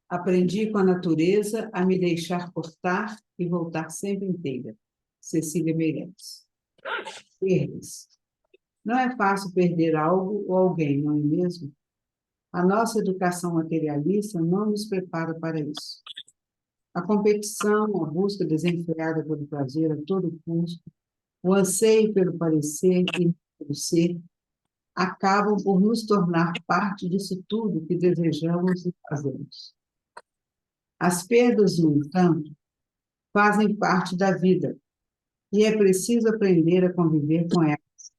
Aprendi com a natureza a me deixar cortar e voltar sempre inteira. Cecília Meirelles. Perdas. Não é fácil perder algo ou alguém, não é mesmo? A nossa educação materialista não nos prepara para isso. A competição, a busca desenfreada pelo prazer a todo custo, o anseio pelo parecer e pelo ser, acabam por nos tornar parte disso tudo que desejamos e fazemos. As perdas, no entanto, fazem parte da vida e é preciso aprender a conviver com elas,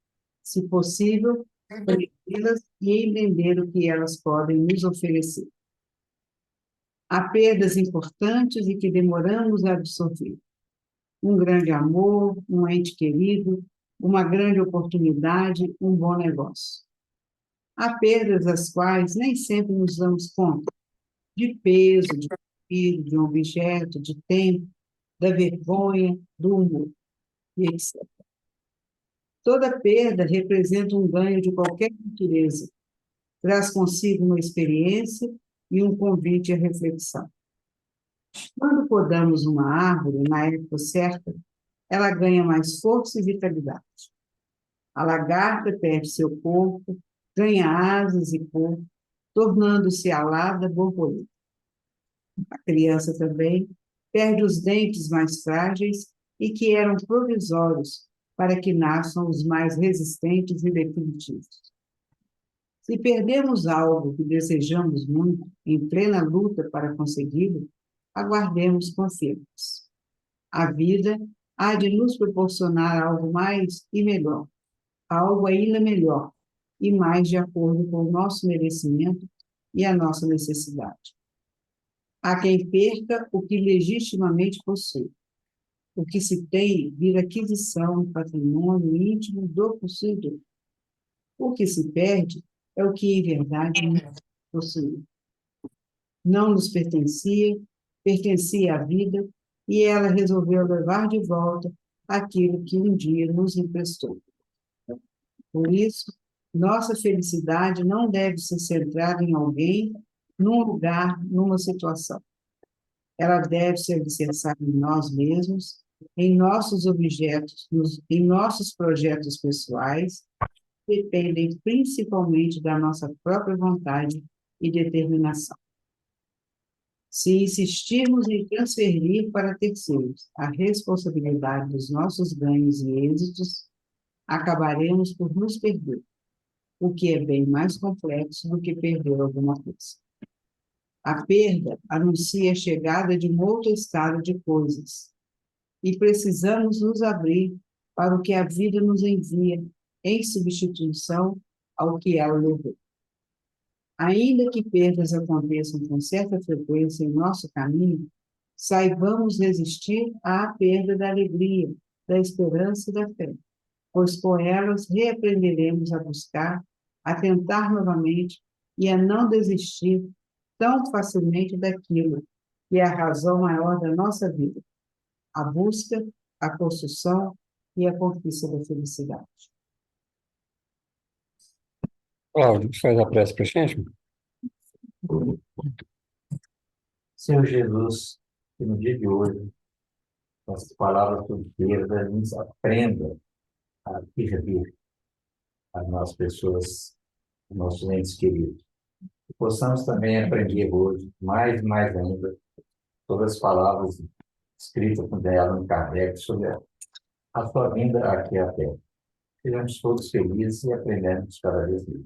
se possível, prevê-las e entender o que elas podem nos oferecer. Há perdas importantes e que demoramos a absorver. Um grande amor, um ente querido, uma grande oportunidade, um bom negócio. Há perdas das quais nem sempre nos damos conta, de peso, de filho, de um objeto, de tempo, da vergonha, do humor, e etc. Toda perda representa um ganho de qualquer natureza, traz consigo uma experiência e um convite à reflexão. Quando podamos uma árvore na época certa, ela ganha mais força e vitalidade. A lagarta perde seu corpo, ganha asas e corpo, tornando-se alada borboleta. A criança também perde os dentes mais frágeis e que eram provisórios para que nasçam os mais resistentes e definitivos. Se perdemos algo que desejamos muito, em plena luta para consegui-lo, aguardemos com firmes. A vida há de nos proporcionar algo mais e melhor, algo ainda melhor e mais de acordo com o nosso merecimento e a nossa necessidade. Há quem perca o que legitimamente possui. O que se tem vira aquisição, patrimônio íntimo do possuidor. O que se perde é o que, em verdade, não possui. Não nos pertencia, pertencia à vida, e ela resolveu levar de volta aquilo que um dia nos emprestou. Por isso, nossa felicidade não deve ser centrada em alguém, num lugar, numa situação. Ela deve ser alicerçada em nós mesmos, em nossos objetos, em nossos projetos pessoais, que dependem principalmente da nossa própria vontade e determinação. Se insistirmos em transferir para terceiros a responsabilidade dos nossos ganhos e êxitos, acabaremos por nos perder, o que é bem mais complexo do que perder alguma coisa. A perda anuncia a chegada de um outro estado de coisas, e precisamos nos abrir para o que a vida nos envia em substituição ao que ela levou. Ainda que perdas aconteçam com certa frequência em nosso caminho, saibamos resistir à perda da alegria, da esperança e da fé, pois com elas reaprenderemos a buscar, a tentar novamente e a não desistir tão facilmente daquilo que é a razão maior da nossa vida, a busca, a construção e a conquista da felicidade. Cláudio, faz a prece para a gente? Senhor Jesus, que no dia de hoje, as palavras tuiteiras, a gente aprenda a servir as nossas pessoas, os nossos entes queridos. Que possamos também aprender hoje, mais e mais ainda, todas as palavras escritas por Allan Kardec sobre a sua vinda aqui à Terra. Sejamos todos felizes e aprendemos cada vez mais.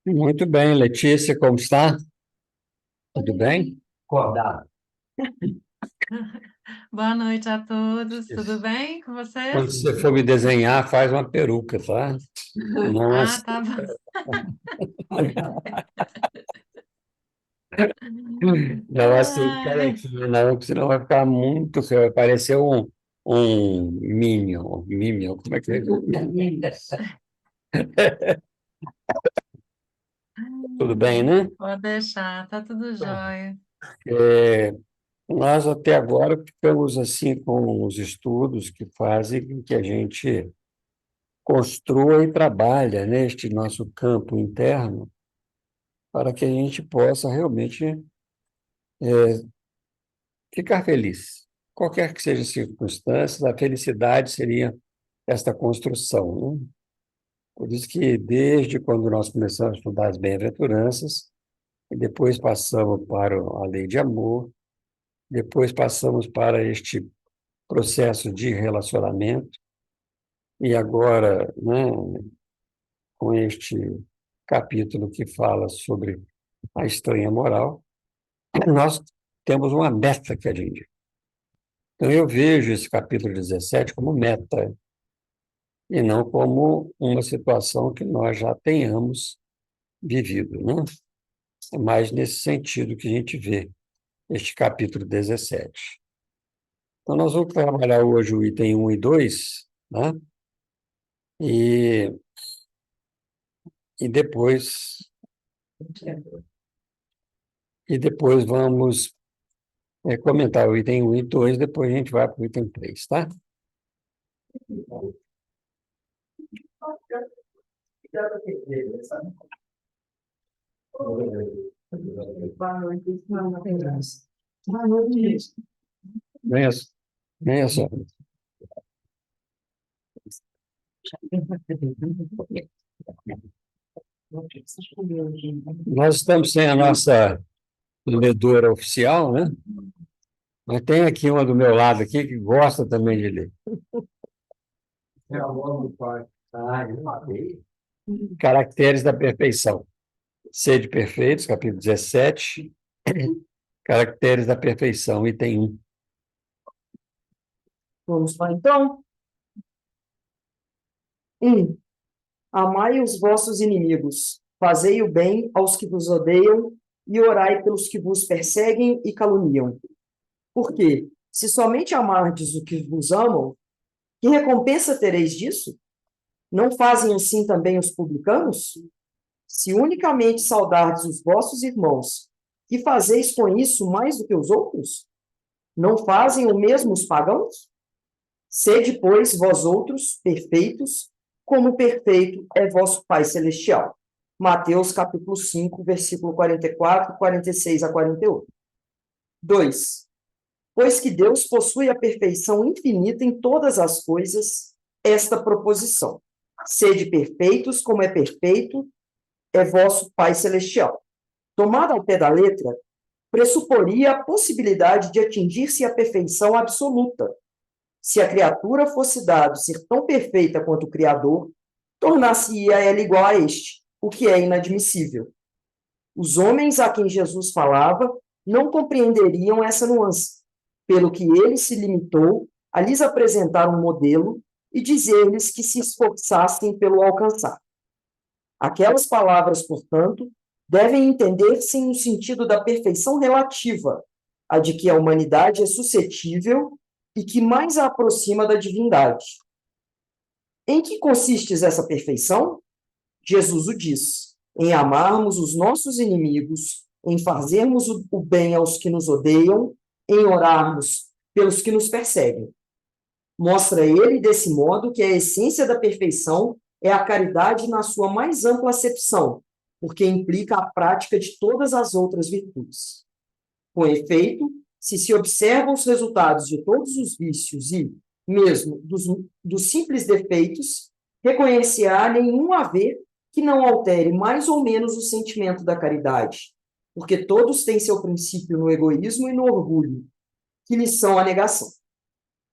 Muito bem, Letícia, como está? Tudo bem? Acordado. Boa noite a todos, tudo bem com vocês? Quando você for me desenhar, faz uma peruca, tá? Não Ah, assim. tá bom. Não assim, carequinha, não, porque senão vai ficar muito feio, vai parecer um Minion, como é que é? Tudo bem, né? Pode deixar, tá tudo jóia. Nós até agora ficamos assim com os estudos que fazem com que a gente construa e trabalha neste nosso campo interno para que a gente possa realmente ficar feliz. Qualquer que seja a circunstância, a felicidade seria esta construção, né? Por isso que, desde quando nós começamos a estudar as bem-aventuranças, e depois passamos para a lei de amor, depois passamos para este processo de relacionamento, e agora, né, com este capítulo que fala sobre a estranha moral, nós temos uma meta que atingir. Então, eu vejo esse capítulo 17 como meta, e não como uma situação que nós já tenhamos vivido, né? É mais nesse sentido que a gente vê este capítulo 17. Então, nós vamos trabalhar hoje o item 1 e 2, né? E, e depois vamos comentar o item 1 e 2, depois a gente vai para o item 3, tá? Venha só. Nós estamos sem a nossa ledora oficial, né? Mas tem aqui uma do meu lado aqui que gosta também de ler. Caracteres da perfeição. Sede perfeitos, capítulo 17. Caracteres da perfeição, item 1. Vamos lá, então. 1. Amai os vossos inimigos, fazei o bem aos que vos odeiam e orai pelos que vos perseguem e caluniam. Porque, se somente amardes o que vos amam, que recompensa tereis disso? Não fazem assim também os publicanos? Se unicamente saudardes os vossos irmãos, que fazeis com isso mais do que os outros? Não fazem o mesmo os pagãos? Sede, pois, vós outros perfeitos, como perfeito é vosso Pai Celestial. Mateus, capítulo 5, versículo 44, 46 a 48. 2. Pois que Deus possui a perfeição infinita em todas as coisas, esta proposição. Sede perfeitos, como é perfeito é vosso Pai Celestial. Tomada ao pé da letra, pressuporia a possibilidade de atingir-se a perfeição absoluta. Se a criatura fosse dado ser tão perfeita quanto o Criador, tornar-se-ia ela igual a este, o que é inadmissível. Os homens a quem Jesus falava não compreenderiam essa nuance, pelo que ele se limitou a lhes apresentar um modelo e dizer-lhes que se esforçassem pelo alcançar. Aquelas palavras, portanto, devem entender-se no sentido da perfeição relativa, a de que a humanidade é suscetível e que mais a aproxima da divindade. Em que consiste essa perfeição? Jesus o diz: em amarmos os nossos inimigos, em fazermos o bem aos que nos odeiam, em orarmos pelos que nos perseguem. Mostra ele, desse modo, que a essência da perfeição é a caridade na sua mais ampla acepção, porque implica a prática de todas as outras virtudes. Com efeito, se observam os resultados de todos os vícios e, mesmo, dos simples defeitos, reconhecer-á nenhum haver que não altere mais ou menos o sentimento da caridade, porque todos têm seu princípio no egoísmo e no orgulho, que lhes são a negação.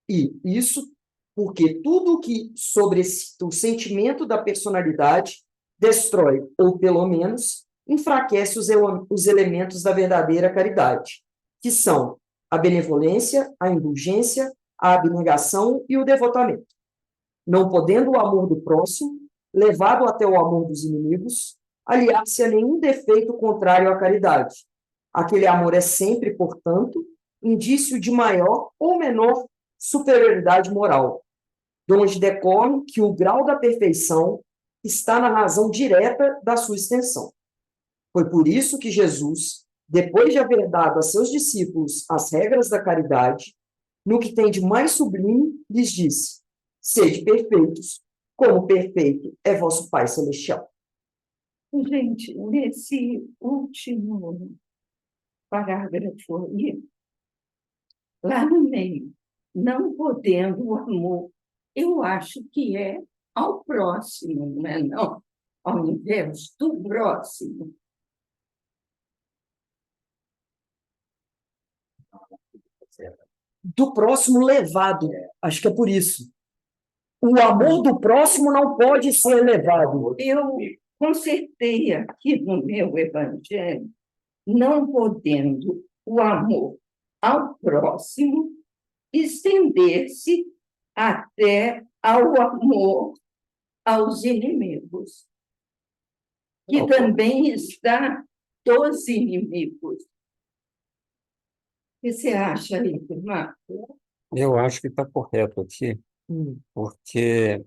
E isso porque tudo o que sobrecita o sentimento da personalidade destrói, ou pelo menos, enfraquece os elementos da verdadeira caridade, que são a benevolência, a indulgência, a abnegação e o devotamento. Não podendo o amor do próximo, levado até o amor dos inimigos, aliar-se a nenhum defeito contrário à caridade. Aquele amor é sempre, portanto, indício de maior ou menor superioridade moral, de onde decorre que o grau da perfeição está na razão direta da sua extensão. Foi por isso que Jesus, depois de haver dado a seus discípulos as regras da caridade, no que tem de mais sublime, lhes disse: sede perfeitos, como perfeito é vosso Pai Celestial. Gente, nesse último parágrafo aí, lá no meio, não podendo o amor, eu acho que é ao próximo, não é não? Ao invés do próximo. Do próximo levado, acho que é por isso. O amor do próximo não pode ser levado. Eu consertei aqui no meu evangelho, não podendo o amor ao próximo estender-se até ao amor aos inimigos, que também está dos inimigos. O que você acha aí, Marco? Eu acho que está correto aqui, porque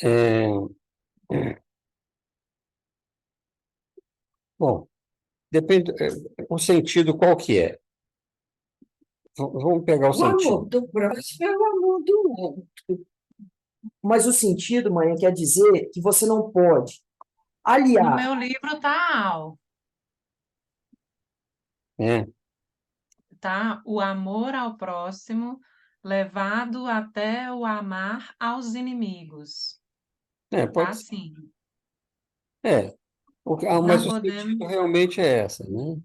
é, bom, depende, o sentido qual que é? Vamos pegar o O amor sentido. do próximo é o amor do outro. Mas o sentido, mãe, quer dizer que você não pode No aliar. meu livro tá ao, Né? tá? O amor ao próximo, levado até o amar aos inimigos. Tá Pode ser. assim. Mas Não o sentido podemos. realmente é essa, né?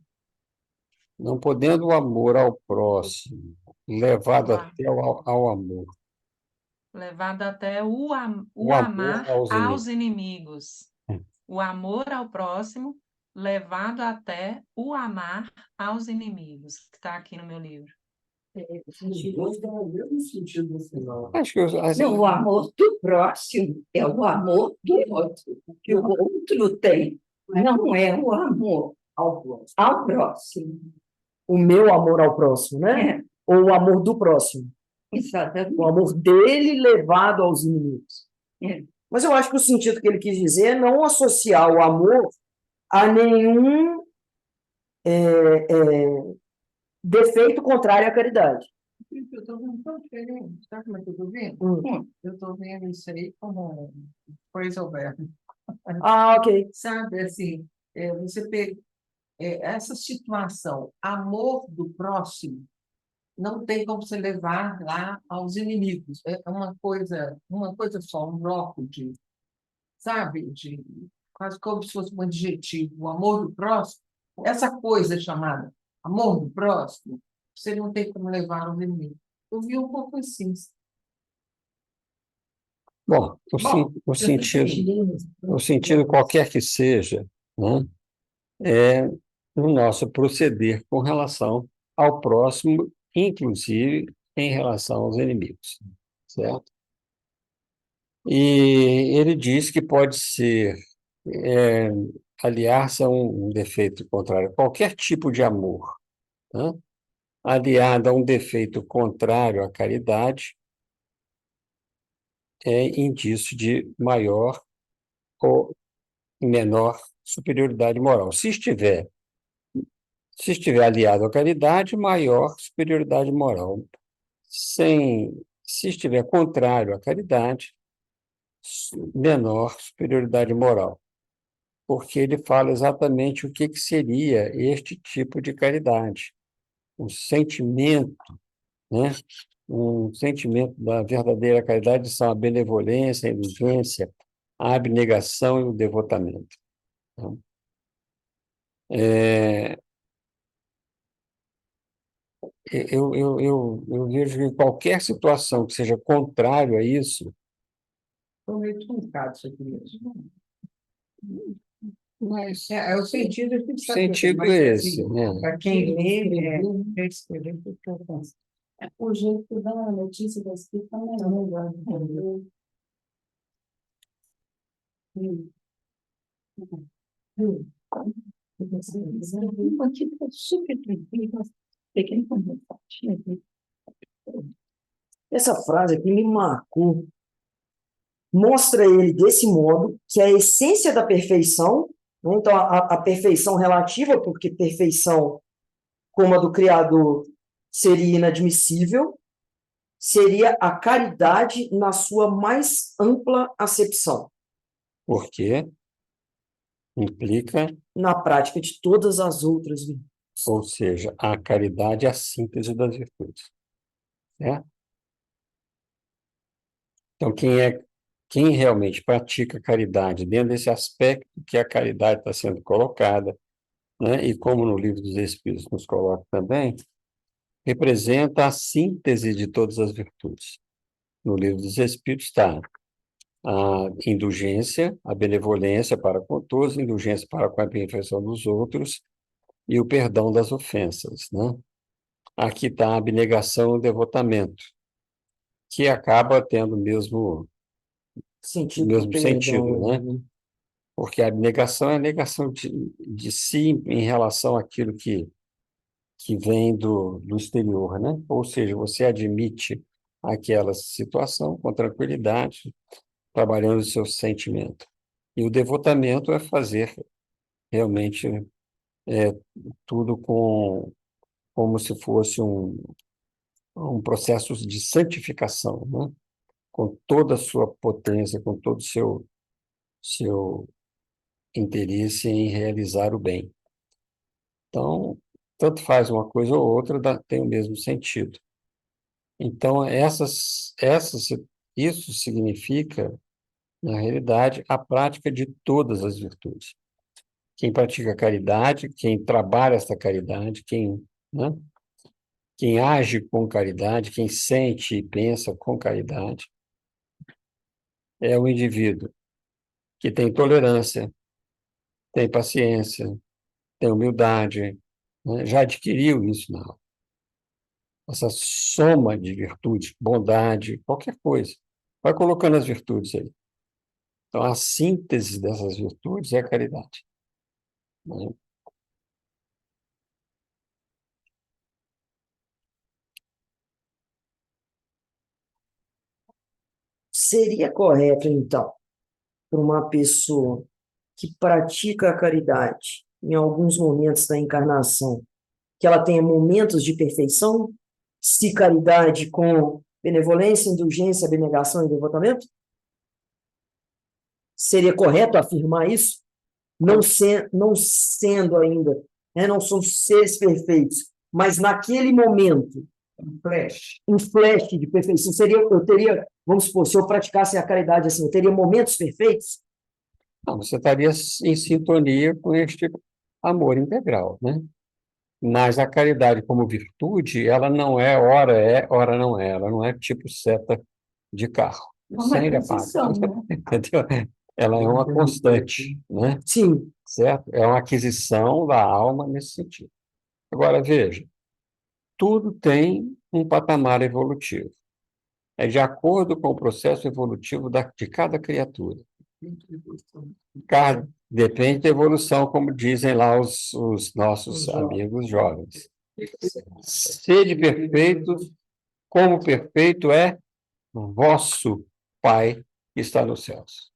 Não podendo o amor ao próximo, levado Uau. até ao amor, Levado até o o amor amar aos aos inimigos. inimigos. O amor ao próximo, levado até o amar aos inimigos, que está aqui no meu livro. Os dois dão o mesmo sentido no final. Acho que Não, o amor do próximo é o amor do outro, que o outro tem. Não é o amor ao próximo. O meu amor ao próximo, né? É, Ou o amor do próximo. exatamente. O amor dele levado aos inimigos. É. Mas eu acho que o sentido que ele quis dizer é não associar o amor a nenhum defeito contrário à caridade. Eu estou vendo tão diferente, sabe como é que eu estou vendo? Eu estou vendo isso aí como coisa oberta. Ah, ok. Sabe, assim, você pega essa situação, amor do próximo, não tem como você levar lá aos inimigos. É uma coisa só, um bloco de, sabe, de quase como se fosse um adjetivo, o amor do próximo. Essa coisa chamada amor do próximo, você não tem como levar aos inimigos. Eu vi um pouco assim. Bom, o sentido qualquer que seja, né, é o nosso proceder com relação ao próximo, inclusive em relação aos inimigos, certo? E ele diz que pode ser aliar-se a um defeito contrário, a qualquer tipo de amor, né? Aliado a um defeito contrário à caridade, é indício de maior ou menor superioridade moral. Se estiver aliado à caridade, maior superioridade moral. Se estiver contrário à caridade, menor superioridade moral. Porque ele fala exatamente o que seria este tipo de caridade. Um sentimento, né? Um sentimento da verdadeira caridade são a benevolência, a indulgência, a abnegação e o devotamento. Então, eu vejo que qualquer situação que seja contrário a isso, Estou meio truncado isso aqui mesmo. mas O sentido a gente o sabe, sentido mas, é assim, esse, né? para quem lê, é escrever o que eu penso. O jeito da notícia da escrita não é melhor, entendeu? Aqui está super tranquilo, pequeno conversatinho. Essa frase aqui me marcou. Mostra ele desse modo, que é a essência da perfeição, né? Então, a perfeição relativa, porque perfeição como a do Criador seria inadmissível, seria a caridade na sua mais ampla acepção, Porque implica, na prática de todas as outras virtudes. ou seja, a caridade é a síntese das virtudes, né? Então, quem realmente pratica caridade dentro desse aspecto que a caridade está sendo colocada, né? E como no Livro dos Espíritos nos coloca também, representa a síntese de todas as virtudes. No Livro dos Espíritos está a indulgência, a benevolência para com todos, a indulgência para com a imperfeição dos outros e o perdão das ofensas, né? Aqui está a abnegação e o devotamento, que acaba tendo o mesmo Sentido sentido, né? né? Porque a abnegação é a negação de si em relação àquilo que vem do exterior, né? Ou seja, você admite aquela situação com tranquilidade, trabalhando o seu sentimento. E o devotamento é fazer realmente tudo como se fosse um processo de santificação, né? Com toda a sua potência, com todo o seu interesse em realizar o bem. Então, tanto faz uma coisa ou outra, tem o mesmo sentido. Então, isso significa, na realidade, a prática de todas as virtudes. Quem pratica caridade, quem trabalha esta caridade, né? Quem age com caridade, quem sente e pensa com caridade, é o indivíduo que tem tolerância, tem paciência, tem humildade, né? Já adquiriu isso na alma. Essa soma de virtudes, bondade, qualquer coisa. Vai colocando as virtudes aí. Então, a síntese dessas virtudes é a caridade, né? Seria correto, então, para uma pessoa que pratica a caridade em alguns momentos da encarnação, que ela tenha momentos de perfeição, se caridade com benevolência, indulgência, abnegação e devotamento? Seria correto afirmar isso? Não sendo ainda, né, não são seres perfeitos, mas naquele momento, um flash de perfeição, eu teria, vamos supor, se eu praticasse a caridade assim, eu teria momentos perfeitos? Não, você estaria em sintonia com este amor integral, né? Mas a caridade como virtude, ela não é, ora não é. Ela não é tipo seta de carro. Uma Acende, apaga. aquisição, né? Entendeu? Ela é uma constante, né? Sim, Certo? É uma aquisição da alma nesse sentido. Agora, veja, tudo tem um patamar evolutivo. É de acordo com o processo evolutivo de cada criatura. Depende da evolução, como dizem lá os nossos amigos jovens. Sede perfeito, como perfeito é vosso Pai que está nos céus.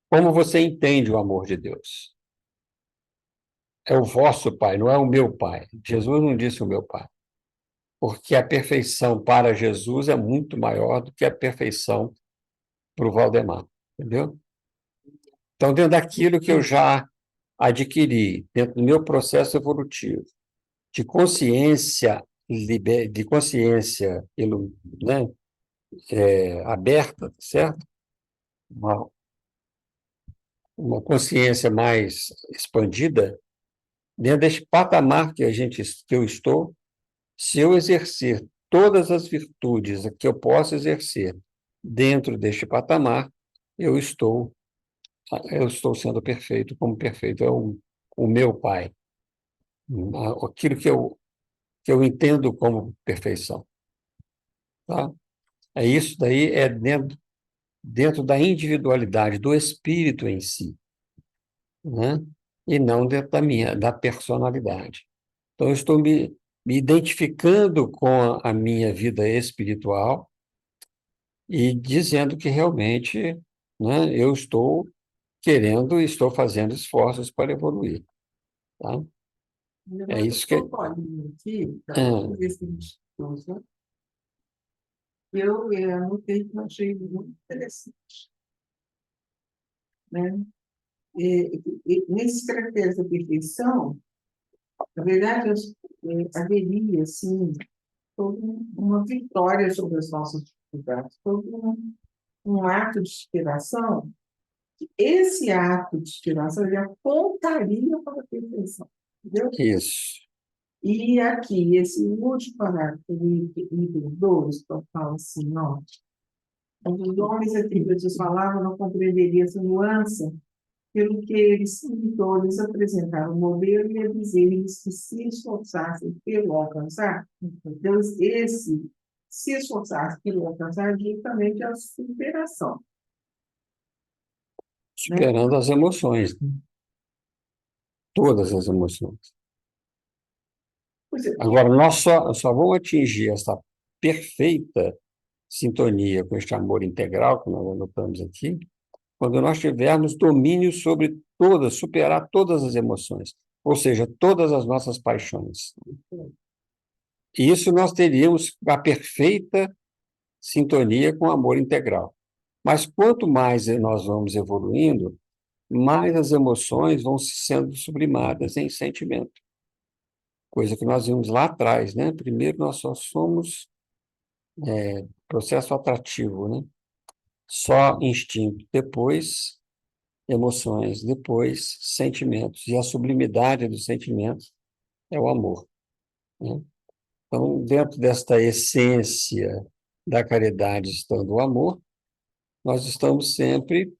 Como você entende o amor de Deus? É o vosso Pai, não é o meu Pai. Jesus não disse o meu Pai. Porque a perfeição para Jesus é muito maior do que a perfeição para o Valdemar. Entendeu? Então, dentro daquilo que eu já adquiri, dentro do meu processo evolutivo, de consciência, de consciência, né, aberta, certo? Uma, uma consciência mais expandida, dentro deste patamar que eu estou, se eu exercer todas as virtudes que eu posso exercer dentro deste patamar, eu estou sendo perfeito, como perfeito é o meu Pai. Aquilo que eu entendo como perfeição. Tá? Isso daí é dentro da individualidade do espírito em si, né? E não dentro da personalidade. Então, eu estou me identificando com a minha vida espiritual e dizendo que realmente, né, eu estou querendo e estou fazendo esforços para evoluir. Tá? É isso que. Aqui, tá? Ah, Vamos ver se a gente- Eu anotei que eu achei muito interessante, né? Nesses caracteres da perfeição, na verdade, haveria, assim, toda uma vitória sobre as nossas dificuldades, todo um ato de inspiração. Esse ato de inspiração ele apontaria para a perfeição, entendeu? Isso. E aqui, esse último parágrafo, item 2, que fala assim, ó, os homens a quem Jesus falava não compreenderia essa nuance, pelo que eles todos apresentaram o modelo e a dizer-lhes que se esforçassem pelo alcançar. Então, esse se esforçassem pelo alcançar é justamente a superação, né? Superando as emoções, né? Todas as emoções. Pois é, Agora, nós só vamos atingir essa perfeita sintonia com este amor integral que nós anotamos aqui, quando nós tivermos domínio sobre todas, superar todas as emoções, ou seja, todas as nossas paixões. E isso nós teríamos a perfeita sintonia com o amor integral. Mas quanto mais nós vamos evoluindo, mais as emoções vão sendo sublimadas em sentimento. Coisa que nós vimos lá atrás, né? Primeiro nós só somos processo atrativo, né? Só instinto, depois emoções, depois sentimentos. E a sublimidade dos sentimentos é o amor, né? Então, dentro desta essência da caridade estando o amor, nós estamos sempre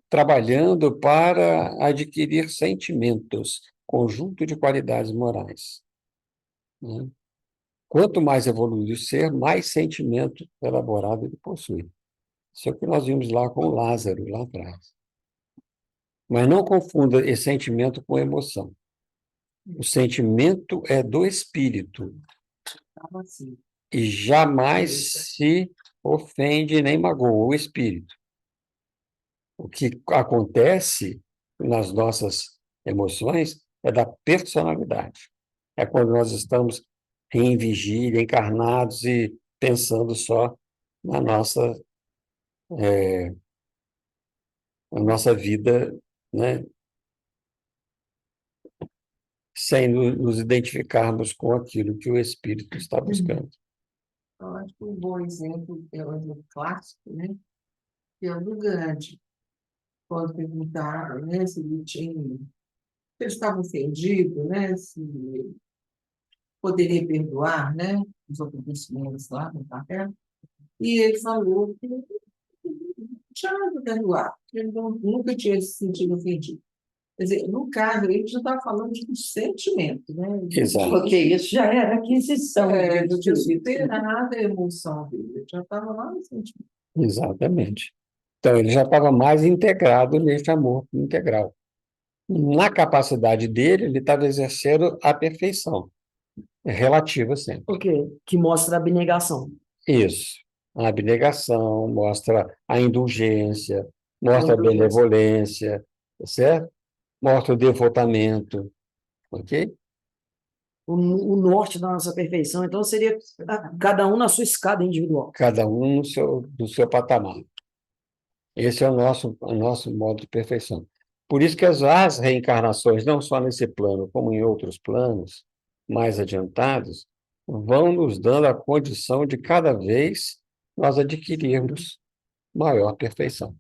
trabalhando para adquirir sentimentos, conjunto de qualidades morais, né? Quanto mais evoluído o ser, mais sentimento elaborado ele possui. Isso é o que nós vimos lá com Lázaro, lá atrás. Mas não confunda esse sentimento com emoção. O sentimento é do espírito estava assim. e jamais se ofende nem magoa o espírito. O que acontece nas nossas emoções é da personalidade. É quando nós estamos em vigília, encarnados e pensando só na nossa vida, né? Sem nos identificarmos com aquilo que o espírito está buscando. Eu acho que um bom exemplo, é um exemplo clássico, né? Que é o do Gandhi, quando perguntaram, né, se ele tinha, se ele estava ofendido, né, se ele poderia perdoar, né, os acontecimentos lá no papel. E ele falou que não tinha nada a perdoar, que ele nunca tinha se sentido ofendido. Quer dizer, no caso, ele já estava falando de um sentimento, né? Exato. Porque isso já era aquisição Ele do não tinha espírito. superado a emoção dele, ele já estava lá no sentimento. Exatamente. Então, ele já estava mais integrado neste amor integral. Na capacidade dele, ele estava exercendo a perfeição. É relativa sempre. Ok, que mostra a abnegação. Isso. A abnegação mostra a indulgência, mostra a indulgência. benevolência, tá certo? Mostra o devotamento, ok? O norte da nossa perfeição, então, seria cada um na sua escada individual. Cada um no seu patamar. Esse é o nosso modo de perfeição. Por isso que as reencarnações, não só nesse plano, como em outros planos mais adiantados, vão nos dando a condição de cada vez nós adquirirmos maior perfeição.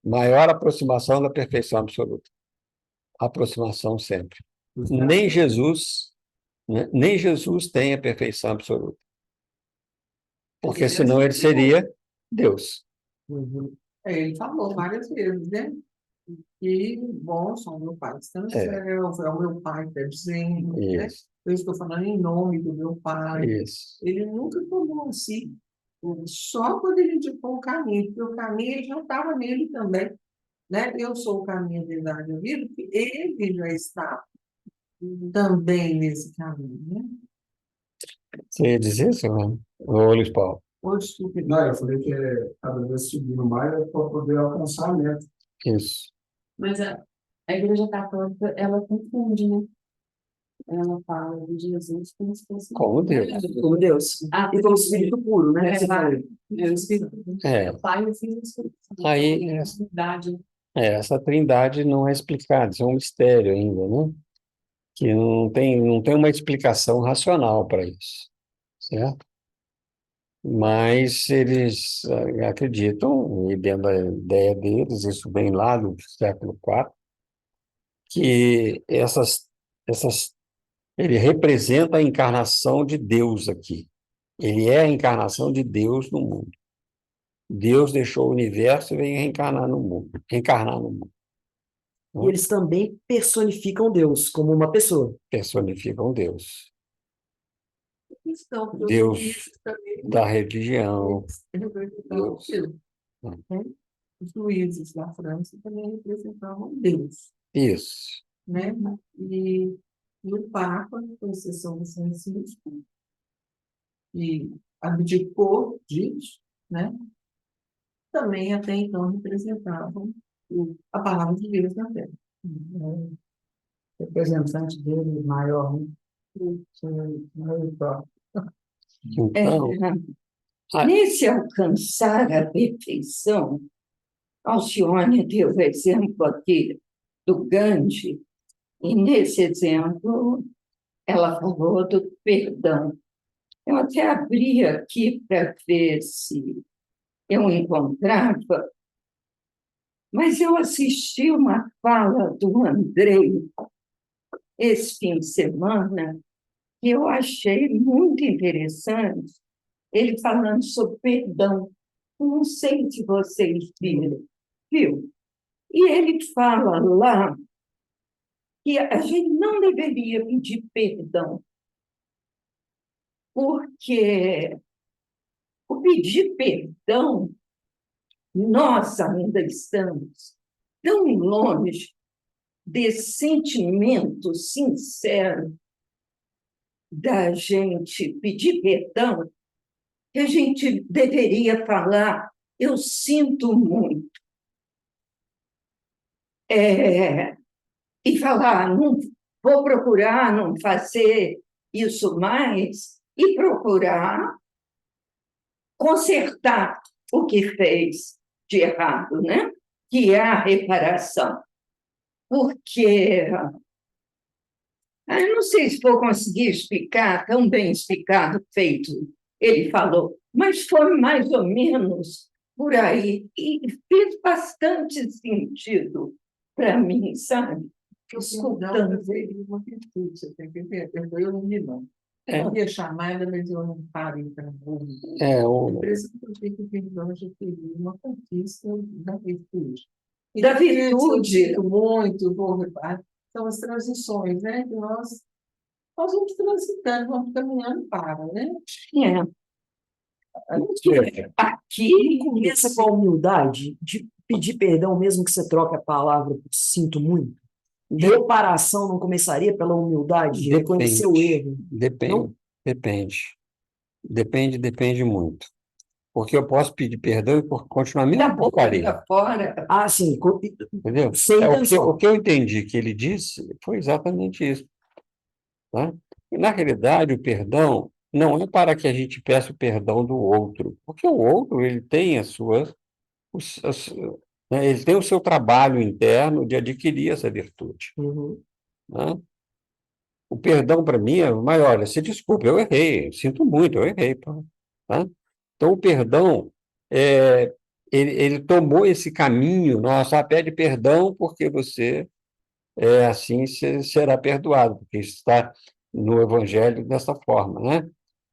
Maior aproximação da perfeição absoluta. Aproximação sempre. Nem Jesus, né, nem Jesus tem a perfeição absoluta. Porque senão ele seria Deus. Uhum. Ele falou várias vezes, né? E, bom, sou meu pai está no céu, é o meu pai que está dizendo, né? Isso, Eu estou falando em nome do meu pai. isso. Ele nunca tomou assim, só quando ele indicou o caminho, porque o caminho ele já estava nele também, né? Eu sou o caminho, a verdade e a vida, porque ele já está também nesse caminho, né? Você ia dizer isso, Luiz Paulo? Ou desculpe, Não, eu falei que cada vez subindo mais é para poder alcançar a meta. Isso. Mas a Igreja Católica, ela confunde, né? ela fala de Jesus como se fosse Como Deus. Como Deus. E como Espírito puro, né? que você falou. É o Espírito. É. O Pai, o Filho e o Espírito Santo. Aí, É a unidade. essa trindade não é explicada, isso é um mistério ainda, né? Que não tem uma explicação racional para isso, certo? Mas eles acreditam, e dentro da ideia deles, isso vem lá do século IV, que ele representa a encarnação de Deus aqui. Ele é a encarnação de Deus no mundo. Deus deixou o universo e veio reencarnar no mundo. Reencarnar no mundo. E eles também personificam Deus como uma pessoa. Personificam Deus. Cristão, porque os Deus juízes também da religião. representavam Deus, né? Os juízes da França também representavam Deus, Isso. né? E o Papa, com exceção do Francisco, que abdicou disso, né? Também até então representavam a palavra de Deus na Terra. Representante dele maior, né? Então, Nesse alcançar a perfeição, Alcione deu o exemplo aqui do Gandhi, e nesse exemplo ela falou do perdão. Eu até abri aqui para ver se eu encontrava, mas eu assisti uma fala do Andrei esse fim de semana que eu achei muito interessante, ele falando sobre perdão. Não sei se vocês viram, viu? E ele fala lá que a gente não deveria pedir perdão, porque o pedir perdão, nós ainda estamos tão longe desse sentimento sincero da gente pedir perdão, que a gente deveria falar, eu sinto muito. E falar, não vou procurar não fazer isso mais, e procurar consertar o que fez de errado, né? Que é a reparação. Porque eu não sei se vou conseguir explicar, tão bem explicado, feito, ele falou, mas foi mais ou menos por aí, e fez bastante sentido para mim, sabe? Escutando. Uma virtude, você tem que ver. Eu não vi, não. Eu ia chamada, mas eu não parei para ouvir. Por isso que eu tenho que perdão, já teria uma conquista da virtude. E da virtude. Muito, são as transições, né? Que nós vamos transitando, vamos caminhando para, né? Aqui Começa com a humildade de pedir perdão, mesmo que você troque a palavra por sinto muito. Reparação não começaria pela humildade de reconhecer o erro? Depende muito. Porque eu posso pedir perdão e continuar a mesma porcaria. Fora. Sim. Entendeu? O que eu entendi que ele disse foi exatamente isso. Tá? E, na realidade, o perdão não é para que a gente peça o perdão do outro, porque o outro ele tem ele tem o seu trabalho interno de adquirir essa virtude. Né? O perdão para mim é maior. Olha, se desculpe, eu errei, sinto muito, eu errei. Tá? Então, o perdão, ele tomou esse caminho, nossa, pede perdão porque você assim será perdoado, porque isso está no Evangelho dessa forma, né?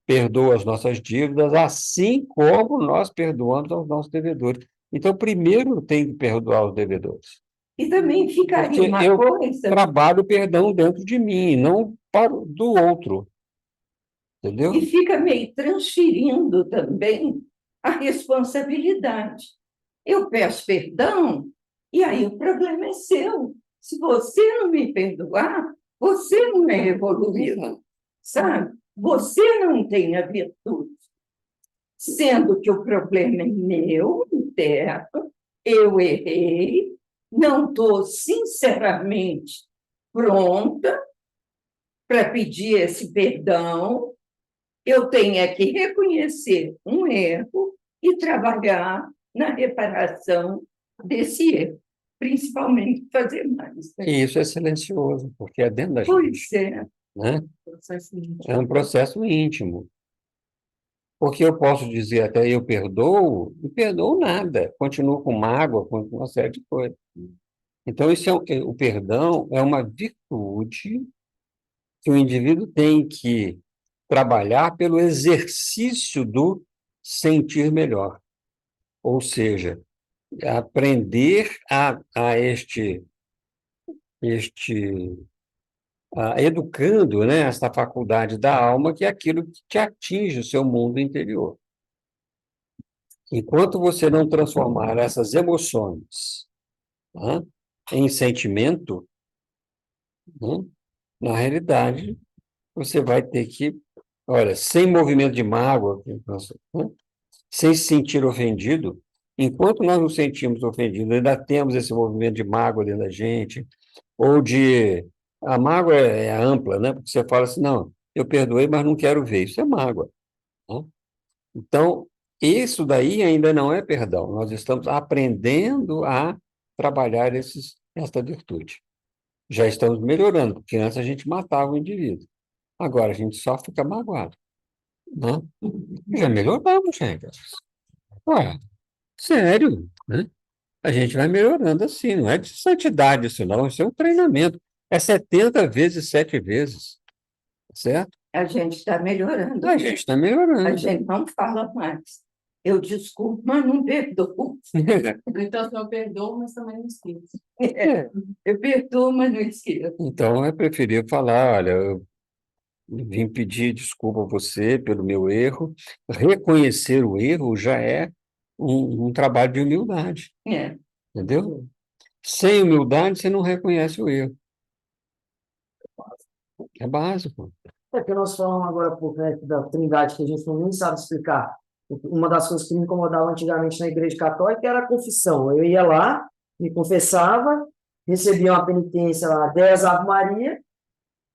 Perdoa as nossas dívidas, assim como nós perdoamos aos nossos devedores. Então, primeiro tem que perdoar os devedores. E também ficaria porque uma eu coisa... trabalho o perdão dentro de mim, não do outro. Entendeu? E fica meio transferindo também a responsabilidade. Eu peço perdão, e aí o problema é seu. Se você não me perdoar, você não é evoluído, sabe? Você não tem a virtude. Sendo que o problema é meu, interno, eu errei, não estou sinceramente pronta para pedir esse perdão, eu tenho é que reconhecer um erro e trabalhar na reparação desse erro, principalmente fazer mais. E isso é silencioso, porque é dentro da gente, Pois é, né? Processo íntimo. É um processo íntimo. Porque eu posso dizer até eu perdoo, e perdoo nada, continuo com mágoa, com uma série de coisas. Então, o perdão é uma virtude que o indivíduo tem que trabalhar pelo exercício do sentir melhor. Ou seja, aprender a educando, né, esta faculdade da alma, que é aquilo que te atinge o seu mundo interior. Enquanto você não transformar essas emoções, né, em sentimento, né, na realidade, você vai ter que, olha, sem movimento de mágoa, né, sem se sentir ofendido, enquanto nós nos sentimos ofendidos, ainda temos esse movimento de mágoa dentro da gente, ou de... A mágoa é ampla, né? Porque você fala assim, não, eu perdoei, mas não quero ver. Isso é mágoa, né? Então, isso daí ainda não é perdão. Nós estamos aprendendo a trabalhar essa virtude. Já estamos melhorando, porque antes a gente matava o indivíduo. Agora a gente só fica magoado, né? Já melhoramos, gente. Ué, sério, né? A gente vai melhorando assim, não é de santidade isso não, isso é um treinamento. É 70 vezes 7 vezes, certo? a gente está melhorando. A gente está A melhorando. gente não fala mais. Eu desculpo, mas não perdoo. Então, eu perdoo, mas também não esqueço. Eu perdoo, mas não esqueço. Então, é preferível falar, olha, eu vim pedir desculpa a você pelo meu erro. Reconhecer o erro já é um trabalho de humildade, É. entendeu? Sem humildade, você não reconhece o erro. É básico. É que nós falamos agora há pouco, né, da Trindade, que a gente não nem sabe explicar. Uma das coisas que me incomodava antigamente na Igreja Católica era a confissão. Eu ia lá, me confessava, recebia uma penitência lá, 10 Ave Maria,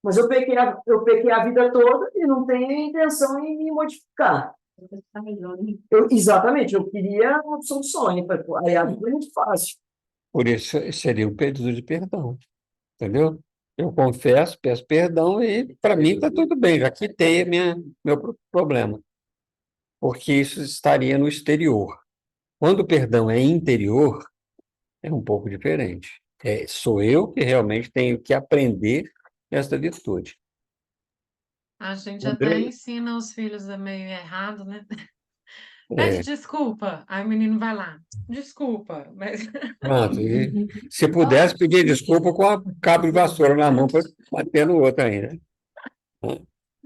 mas eu pequei a vida toda e não tenho intenção em me modificar. Está melhor, né? Exatamente, eu queria uma solução. Aí a vida é muito fácil. Por isso seria um pedido de perdão, entendeu? Eu confesso, peço perdão e, para mim, está tudo bem, já quitei meu problema. Porque isso estaria no exterior. Quando o perdão é interior, é um pouco diferente. Sou eu que realmente tenho que aprender esta virtude. A gente até Andrei, ensina os filhos a meio errado, né? Pede é, desculpa. Aí o menino vai lá. Desculpa, mas pronto, e se pudesse pedir desculpa com a cabo de vassoura na mão para bater no outro ainda.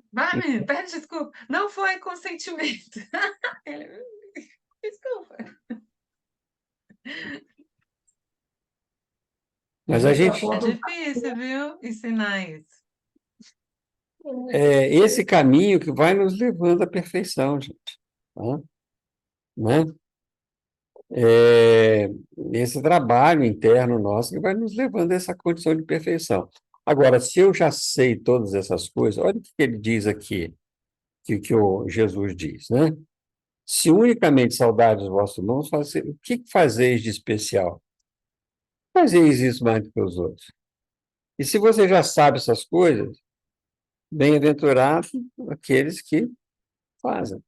vai, menino, pede desculpa. Não foi consentimento. Ele, desculpa. Mas a gente, É difícil, viu? Ensinar isso. esse caminho que vai nos levando à perfeição, gente. Tá? Né? É esse trabalho interno nosso que vai nos levando a essa condição de perfeição. Agora, se eu já sei todas essas coisas, olha o que ele diz aqui, que o Jesus diz, né? Se unicamente saudáveis os vossos irmãos, o que fazeis de especial? Fazeis isso mais do que os outros. E se você já sabe essas coisas, bem-aventurados aqueles que fazem.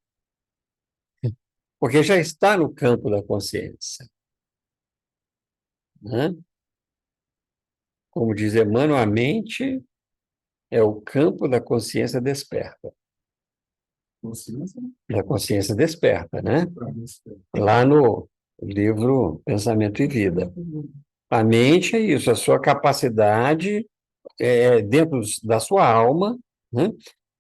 Porque já está no campo da consciência, né? Como diz Emmanuel, a mente é o campo da consciência desperta. Consciência Da consciência desperta, né? para mim. Lá no livro Pensamento e Vida. A mente é isso, a sua capacidade dentro da sua alma, né?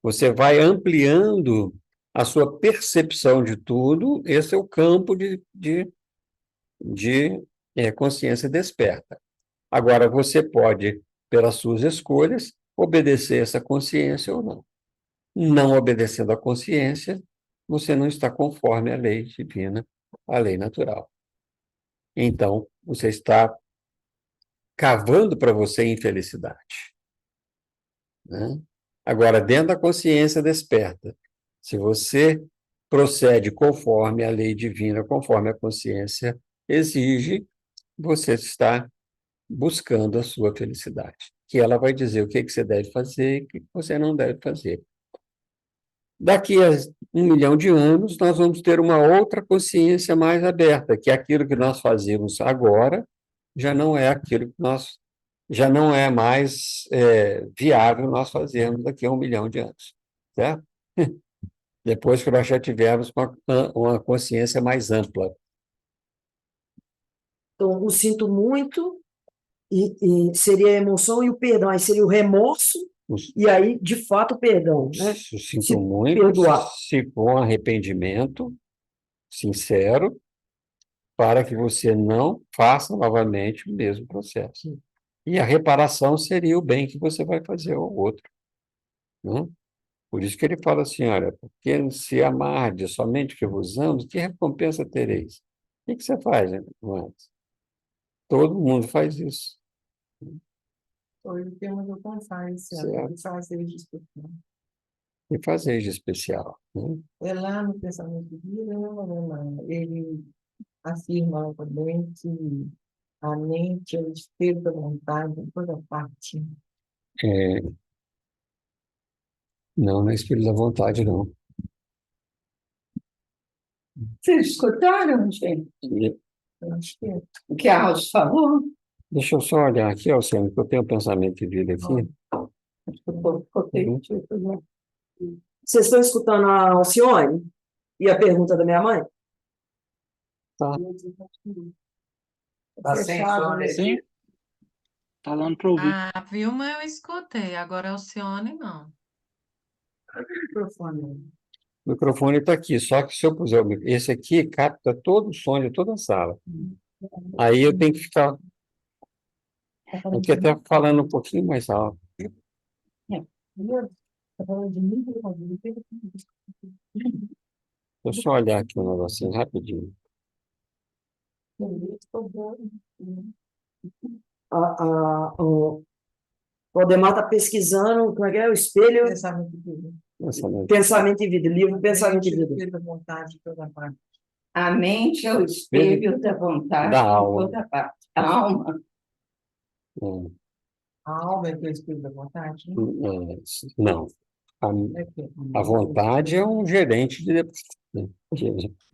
Você vai ampliando a sua percepção de tudo, esse é o campo de consciência desperta. Agora, você pode, pelas suas escolhas, obedecer essa consciência ou não. Não obedecendo à consciência, você não está conforme à lei divina, à lei natural. Então, você está cavando para você infelicidade, né? Agora, dentro da consciência desperta, se você procede conforme a lei divina, conforme a consciência exige, você está buscando a sua felicidade, que ela vai dizer o que que você deve fazer e o que que você não deve fazer. Daqui a 1 milhão de anos, nós vamos ter uma outra consciência mais aberta, que aquilo que nós fazemos agora já não é aquilo que nós, já não é mais viável nós fazermos daqui a 1 milhão de anos, certo? Depois que nós já tivermos uma consciência mais ampla. Então, o sinto muito, e seria a emoção e o perdão, aí seria o remorso, e aí, de fato, o perdão, né? Sinto Se muito, perdoar. se for um arrependimento sincero, para que você não faça novamente o mesmo processo. E a reparação seria o bem que você vai fazer ao outro, né? Por isso que ele fala assim, olha, porque se amardes somente que vos amo, que recompensa tereis? O que você faz, né, antes? Todo mundo faz isso. Foi o tema do Confai esse ano, Certo. de fazer discussão. E fazer de especial, né? É lá no Pensamento de Vida, ele afirma também que a mente é o espelho da vontade em toda parte. É, não, não é espírito da vontade, não. Vocês escutaram, gente, Eu acho que é. o que a Alves falou? Deixa eu só olhar aqui, Alcione, que eu tenho um pensamento de vida aqui. Acho que o povo ficou perdido, né? Vocês estão escutando a Alcione? E a pergunta da minha mãe? Tá. Tá sem som, né? Sim, tá dando para ouvir. A Vilma eu escutei, agora a Alcione não. Microfone. O microfone está aqui, só que se eu puser esse aqui, capta todo o som de toda a sala. Aí eu tenho que ficar aqui até falando um pouquinho mais alto. Tá falando de mim, Deixa eu só olhar aqui um negocinho rapidinho. O Aldemar está pesquisando, como é que é? O espelho, Pensamento de vida. Pensamento. pensamento e vida, livro Pensamento e Vida. Espelho da vontade em toda parte. A mente é o espelho da vontade Da em alma. toda parte. A alma. A alma é que é o espelho da vontade, né? Não. É que A vontade é um gerente de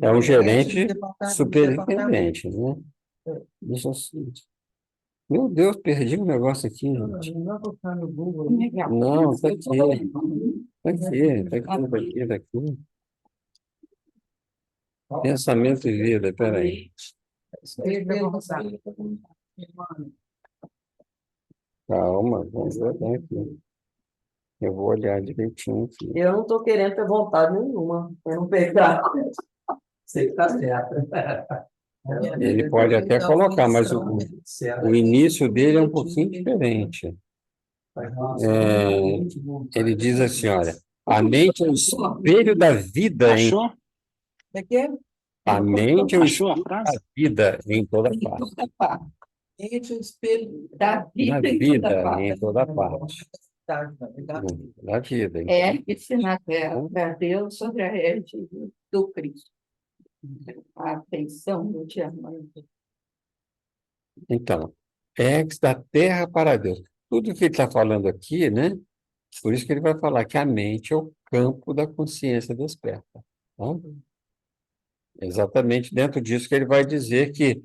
é um gerente superintendente, né? Deixa eu... Meu Deus, perdi um negócio aqui, gente. Não vou botar no Google. Não, está aqui. Está aqui. Pensamento e vida, peraí. Espelho da vontade. Calma, vamos olhar aqui. Eu vou olhar direitinho aqui. Eu não estou querendo ter vontade nenhuma, para não pegar. Você que tá certo. Ele pode até colocar, mas o início dele é um pouquinho diferente. Ele diz assim, olha, a mente é o espelho da vida em... Achou? É que é A mente é o Achou a espelho da frase? vida em toda Em parte. toda parte. o espelho Da Da vida em vida toda parte. em toda parte. da vida. Da vida. Ergue-se na terra para Deus sobre a égide do Cristo. A atenção do diamante. Então, ex da terra para Deus. Tudo que ele está falando aqui, né? Por isso que ele vai falar que a mente é o campo da consciência desperta. Tá? Exatamente dentro disso que ele vai dizer que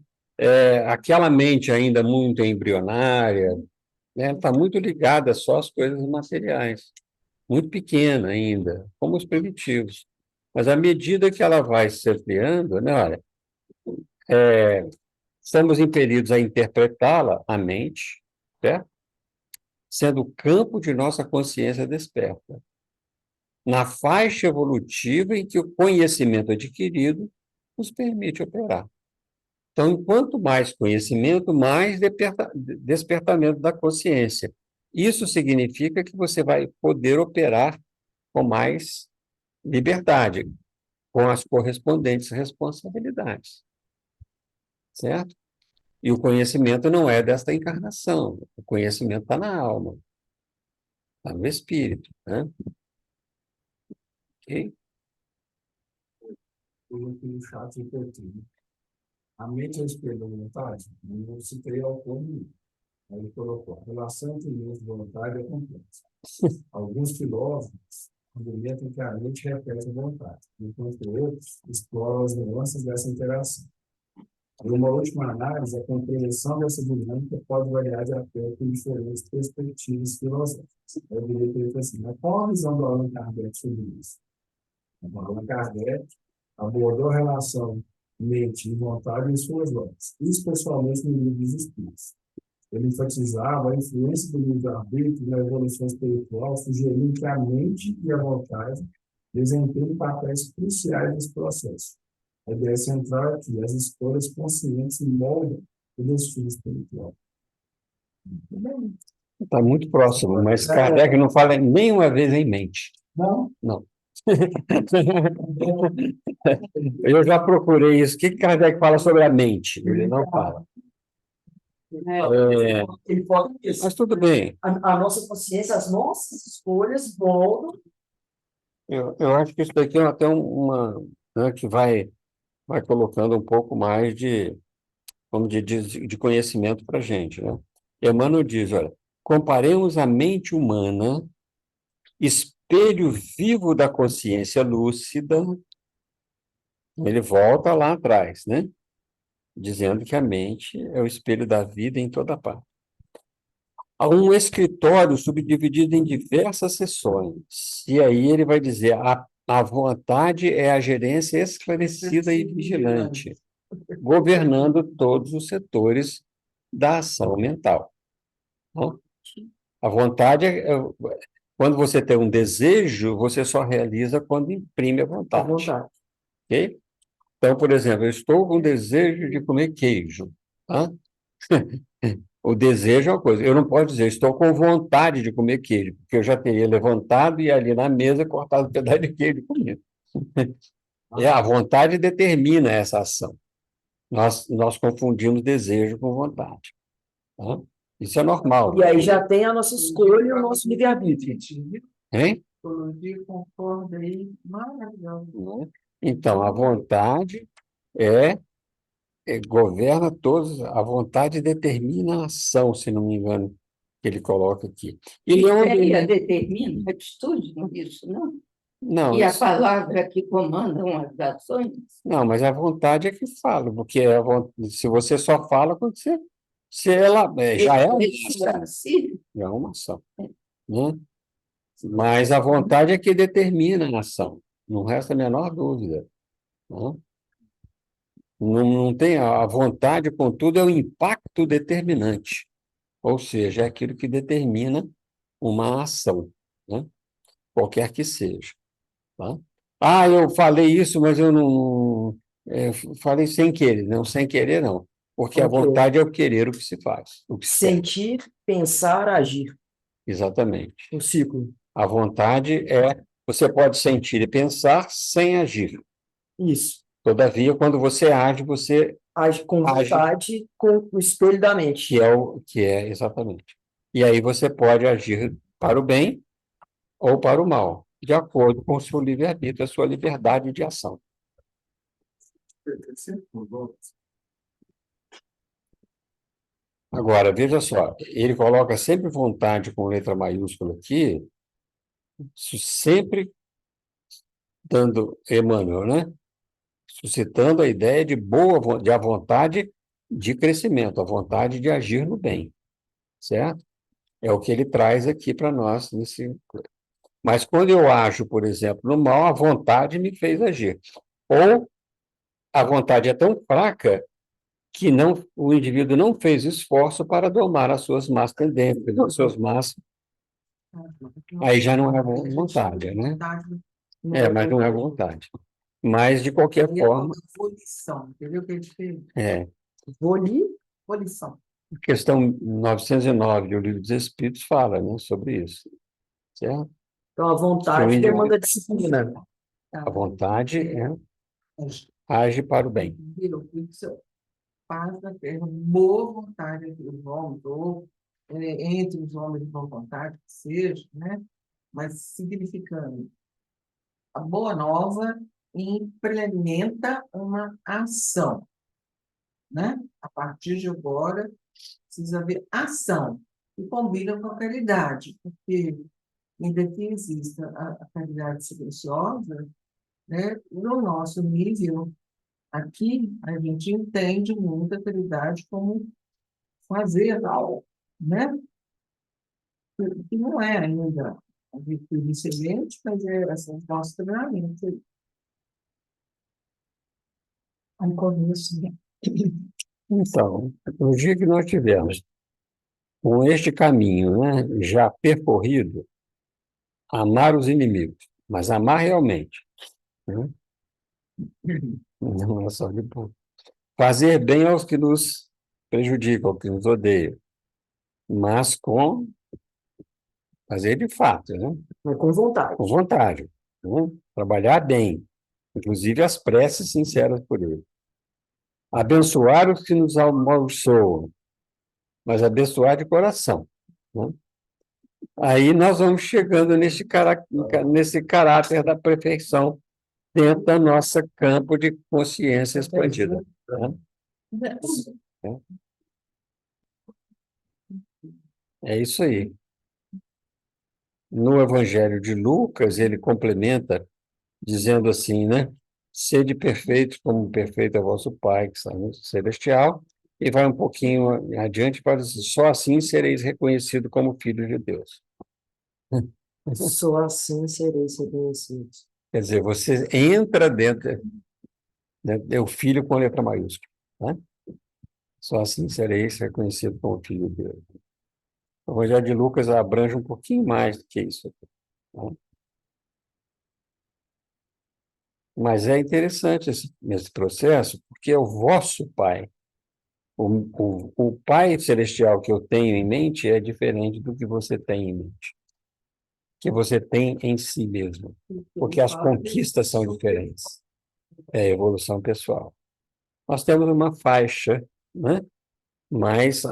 aquela mente ainda muito embrionária, né, está muito ligada só às coisas materiais, muito pequena ainda, como os primitivos. Mas à medida que ela vai se ampliando, né, olha, estamos impelidos a interpretá-la, a mente, certo? Sendo o campo de nossa consciência desperta, na faixa evolutiva em que o conhecimento adquirido nos permite operar. Então, quanto mais conhecimento, mais despertamento da consciência. Isso significa que você vai poder operar com mais liberdade, com as correspondentes responsabilidades. Certo? E o conhecimento não é desta encarnação, o conhecimento está na alma. está no espírito, né? Ok? Eu aqui no chat repetindo. A mente é o espelho da vontade? Eu citei autor nenhum. Aí ele colocou: a relação entre mente e vontade é complexa. Alguns filósofos argumentam que a mente repete a vontade, enquanto outros exploram as nuances dessa interação. Em uma última análise, a compreensão dessa dinâmica pode variar de acordo com diferentes perspectivas filosóficas. Eu diria que ele foi assim: mas qual a visão do Allan Kardec sobre isso? O Allan Kardec abordou a relação mente e vontade em suas obras, especialmente no livro dos Espíritos. Ele enfatizava a influência do livre-arbítrio na evolução espiritual, sugerindo que a mente e a vontade desempenhem papéis cruciais nesse processo. A ideia central é que as escolhas conscientes moldam o destino espiritual. Está muito próximo, mas Kardec não fala nenhuma vez em mente. Não? Não. Eu já procurei isso. O que Kardec fala sobre a mente? Ele não fala. Ele fala isso. Mas tudo bem. A nossa consciência, as nossas escolhas moldam. Eu acho que isso daqui é até uma, né, que vai colocando um pouco mais de, vamos dizer, de conhecimento para a gente, né? Emmanuel diz, olha, comparemos a mente humana, espelho vivo da consciência lúcida. Ele volta lá atrás, né? Dizendo que a mente é o espelho da vida em toda parte. Há um escritório subdividido em diversas seções. E aí ele vai dizer, a vontade é a gerência esclarecida e vigilante, governando todos os setores da ação mental. Então, a vontade quando você tem um desejo, você só realiza quando imprime a vontade. Ok? Então, por exemplo, eu estou com desejo de comer queijo. Tá? O desejo é uma coisa. Eu não posso dizer, estou com vontade de comer queijo, porque eu já teria levantado e ali na mesa cortado um pedaço de queijo e comido. A vontade determina essa ação. Nós confundimos desejo com vontade. Tá? Isso é normal. E aí já tem a nossa escolha e o nosso livre-arbítrio. Hein? Psicologia concorda aí, maravilhoso. Então, a vontade governa todos, a vontade determina a ação, se não me engano, que ele coloca aqui. E Ideia determina a atitude, não é isso, não? Não, E a palavra que comanda as ações? Não, mas a vontade é que fala, porque se você só fala quando se ela já é uma ação. Já é uma ação, né? Mas a vontade é que determina a ação, não resta a menor dúvida, né? Não tem a vontade, contudo, é o impacto determinante, ou seja, é aquilo que determina uma ação, né? Qualquer que seja. Tá? Eu falei isso, mas eu não falei sem querer, não, sem querer não, porque a vontade é o querer o que se faz, o que se quer. Sentir, pensar, agir. Exatamente. O ciclo. A vontade você pode sentir e pensar sem agir. Isso. Todavia, quando você age, você age com vontade, com o espelho da mente. Que é exatamente. E aí você pode agir para o bem ou para o mal, de acordo com o seu livre-arbítrio, a sua liberdade de ação. Agora, veja só, ele coloca sempre vontade com letra maiúscula aqui, sempre dando Emmanuel, né? Suscitando a ideia de a vontade de crescimento, a vontade de agir no bem, certo? É o que ele traz aqui para nós. Mas quando eu ajo, por exemplo, no mal, a vontade me fez agir. Ou a vontade é tão fraca que o indivíduo não fez esforço para domar as suas más tendências, os seus más. Aí já não é vontade, né? Mas não é vontade. Mas, de qualquer forma. Volição, entendeu o que ele fez? Volição. A questão 909 do Livro dos Espíritos fala, né, sobre isso. Certo? Então, a vontade demanda disciplina. A vontade age para o bem. Paz da terra, boa vontade, voltou, entre os homens de boa vontade, que seja, né? Mas significando a boa nova implementa uma ação, né? A partir de agora, precisa haver ação, e combina com a caridade, porque, ainda que exista a caridade silenciosa, né? No nosso nível, aqui, a gente entende muito a caridade como fazer algo, né? Que não é ainda a virtude excelente, mas é essa nosso treinamento. Aí começo, né? Então, no dia que nós tivermos com este caminho, né, já percorrido, amar os inimigos, mas amar realmente, né? Não é só de boa. Fazer bem aos que nos prejudicam, aos que nos odeiam, mas com fazer de fato, né? Mas com vontade. Com vontade, né? Trabalhar bem, inclusive as preces sinceras por ele. Abençoar os que nos amaldiçoam, mas abençoar de coração, né? Aí nós vamos chegando nesse caráter da perfeição dentro da nossa campo de consciência expandida, né? É isso aí. No Evangelho de Lucas, ele complementa dizendo assim, né? Sede perfeitos como perfeito é vosso Pai, que está no celestial, e vai um pouquinho adiante para dizer, só assim sereis reconhecidos como filhos de Deus. Só assim sereis reconhecidos. Quer dizer, você entra dentro, né, é o filho com letra maiúscula, né? Só assim sereis reconhecidos como filho de Deus. O Evangelho de Lucas abrange um pouquinho mais do que isso, né? Mas é interessante esse processo, porque é o vosso Pai. O Pai Celestial que eu tenho em mente é diferente do que você tem em mente, que você tem em si mesmo, porque as conquistas são diferentes. É a evolução pessoal. Nós temos uma faixa, né? Mas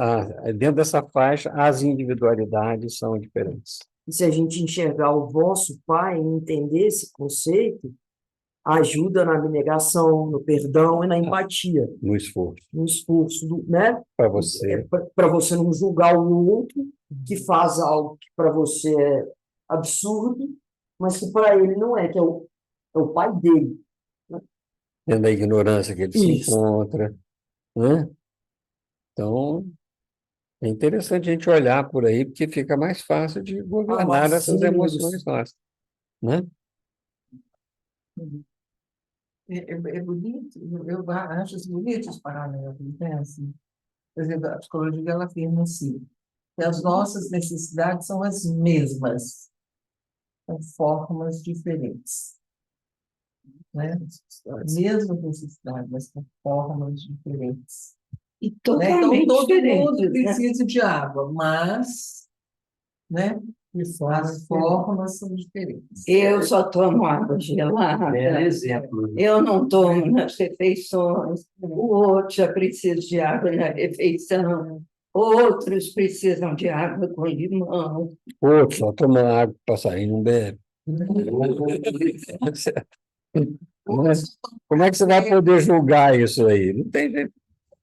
dentro dessa faixa as individualidades são diferentes. E se a gente enxergar o vosso Pai e entender esse conceito, ajuda na abnegação, no perdão e na empatia. No esforço. No esforço, né? Para você. Para você não julgar o outro que faz algo que para você é absurdo, mas que para ele não é, que é o pai dele. Dentro da ignorância que ele se encontra, né? Então, é interessante a gente olhar por aí, porque fica mais fácil de governar essas emoções nossas, né? É bonito, eu acho bonito os paralelos, né? Assim, por exemplo, a psicologia ela afirma assim, que as nossas necessidades são as mesmas, com formas diferentes. Né? A mesma necessidade, mas com formas diferentes. E totalmente então, todo diferentes, mundo né? precisa de água, mas, né, as formas são diferentes. Eu só tomo água gelada. Exemplo. Eu não tomo nas refeições. O outro já precisa de água na refeição. Outros precisam de água com limão. Outro só toma água, passarinho não bebe. Como é que você vai poder julgar isso aí? Não tem jeito.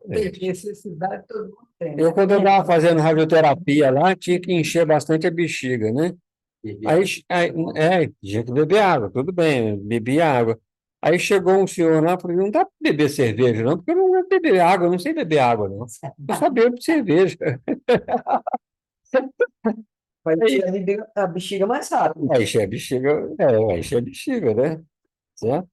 Tem necessidade, todo mundo tem. Eu, quando eu estava fazendo radioterapia lá, tinha que encher bastante a bexiga, né? Tinha que beber água, tudo bem, bebia água. Aí chegou um senhor lá e falou, não dá para beber cerveja, não, porque eu não vou beber água, eu não sei beber água, não. Eu só bebo cerveja. Vai encher a bexiga mais rápido. Vai encher a bexiga, vai encher a bexiga, né? Certo?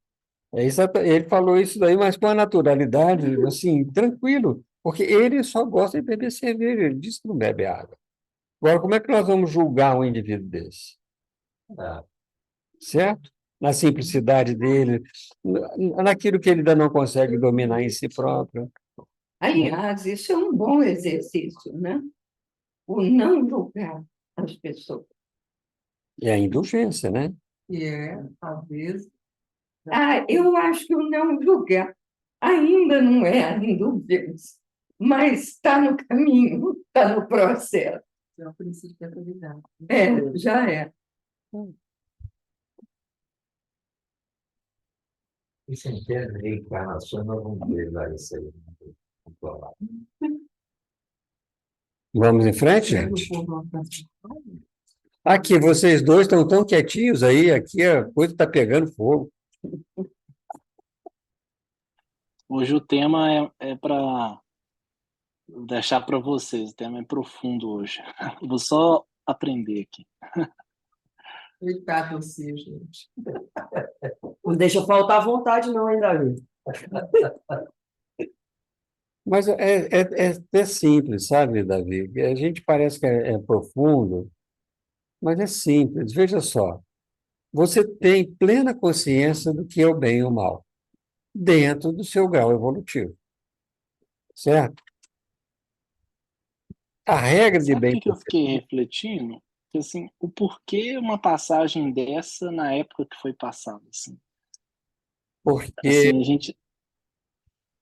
Ele falou isso daí, mas com a naturalidade, assim, tranquilo, porque ele só gosta de beber cerveja, ele disse que não bebe água. Agora, como é que nós vamos julgar um indivíduo desse? Certo? Na simplicidade dele, naquilo que ele ainda não consegue dominar em si próprio. Aliás, isso é um bom exercício, né? O não julgar as pessoas. E a indulgência, né? Talvez. Eu acho que o não julgar ainda não é a indulgência, mas está no caminho, está no processo. É o princípio da atividade. Já é. Isso em termos de reencarnação, nós vamos ver lá isso aí. Vamos falar. Vamos em frente, Pega o gente? povo ao canto. Aqui, vocês dois estão tão quietinhos aí, aqui a coisa está pegando fogo. Hoje o tema é para deixar para vocês, o tema é profundo hoje. Vou só aprender aqui. Coitado você, gente. Não deixa faltar vontade, não, hein, Davi? Mas é simples, sabe, Davi? A gente parece que é profundo, mas é simples. Veja só, você tem plena consciência do que é o bem e o mal, dentro do seu grau evolutivo, certo? A regra de Sabe o bem que que eu fiquei refletindo? Que, assim, o porquê uma passagem dessa na época que foi passada, assim. porque Assim, a gente,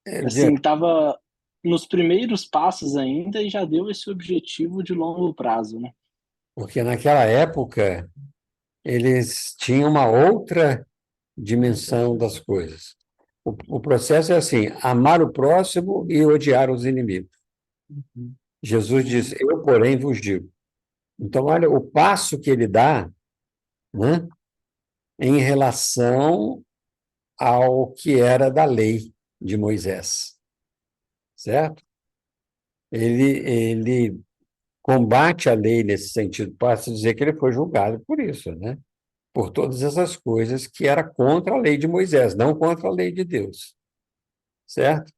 de- assim, estava nos primeiros passos ainda e já deu esse objetivo de longo prazo, né? porque naquela época eles tinham uma outra dimensão das coisas. O processo é assim: amar o próximo e odiar os inimigos. Jesus disse: eu, porém, vos digo. Então, olha o passo que ele dá, né, em relação ao que era da lei de Moisés, certo? Ele combate a lei nesse sentido, para se dizer que ele foi julgado por isso, né? Por todas essas coisas que era contra a lei de Moisés, não contra a lei de Deus, certo?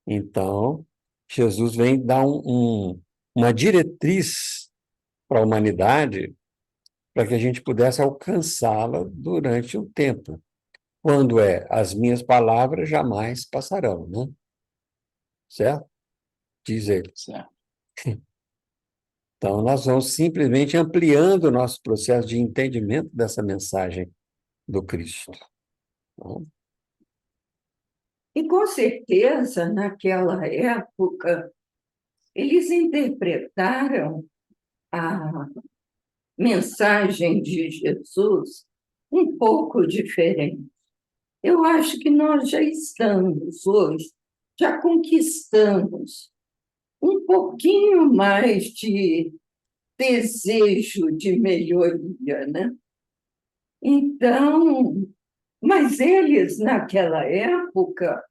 Então, Jesus vem dar uma diretriz para a humanidade para que a gente pudesse alcançá-la durante o tempo. Quando as minhas palavras jamais passarão, né? Certo? Diz ele. Certo. Então, nós vamos simplesmente ampliando o nosso processo de entendimento dessa mensagem do Cristo. Então, E com certeza, naquela época, eles interpretaram a mensagem de Jesus um pouco diferente. Eu acho que nós já estamos hoje, já conquistamos um pouquinho mais de desejo de melhoria, né? Então, mas eles, naquela época,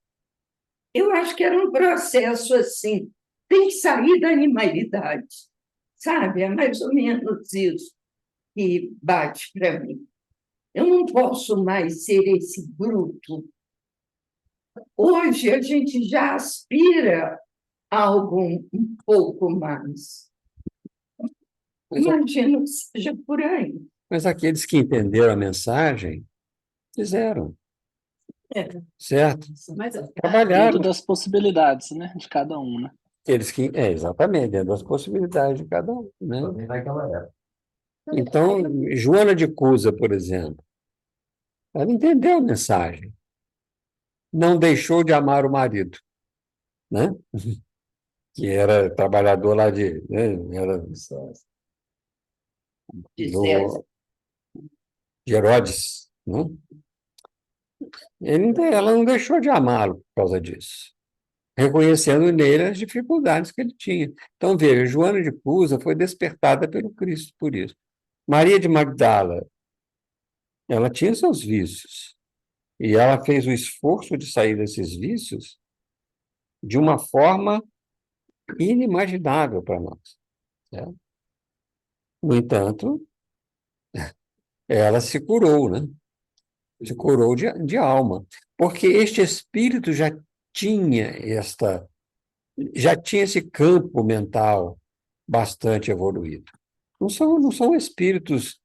eu acho que era um processo assim, tem que sair da animalidade, sabe? É mais ou menos isso que bate para mim. Eu não posso mais ser esse bruto. Hoje a gente já aspira a algo um pouco mais. Imagino que seja por aí. mas aqueles que entenderam a mensagem fizeram, É. certo? Mas Trabalharam. Dentro das possibilidades, né? De cada um, né? Aqueles que, exatamente, dentro das possibilidades de cada um, né? Também naquela época. Então, Joana de Cusa, por exemplo, ela entendeu a mensagem, não deixou de amar o marido, né? Que era trabalhador lá era do de Herodes, né? Ela não deixou de amá-lo por causa disso, reconhecendo nele as dificuldades que ele tinha. Então, veja, Joana de Cusa foi despertada pelo Cristo por isso. Maria de Magdala, ela tinha seus vícios, e ela fez o esforço de sair desses vícios de uma forma inimaginável para nós, certo? No entanto, ela se curou, né? Se curou de alma, porque este espírito já tinha esse campo mental bastante evoluído. Não são espíritos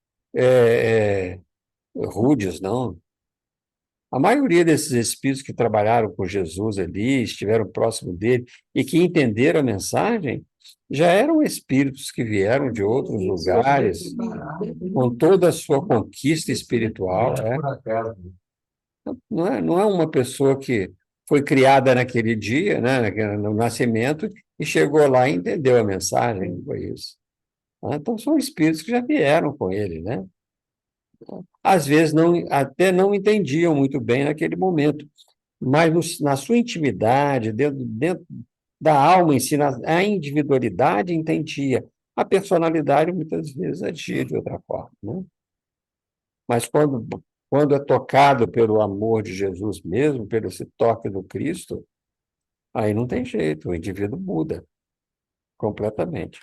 rudes, não. A maioria desses espíritos que trabalharam com Jesus ali, estiveram próximo dele e que entenderam a mensagem, já eram espíritos que vieram de outros lugares, com toda a sua conquista espiritual. Por acaso. Não é uma pessoa que foi criada naquele dia, né, no nascimento, e chegou lá e entendeu a mensagem, foi isso. Então, são espíritos que já vieram com ele, né? Às vezes até não entendiam muito bem naquele momento, mas na sua intimidade, dentro da alma em si, a individualidade entendia. A personalidade, muitas vezes, agia de outra forma, né? Mas quando é tocado pelo amor de Jesus mesmo, pelo esse toque do Cristo, aí não tem jeito, o indivíduo muda completamente.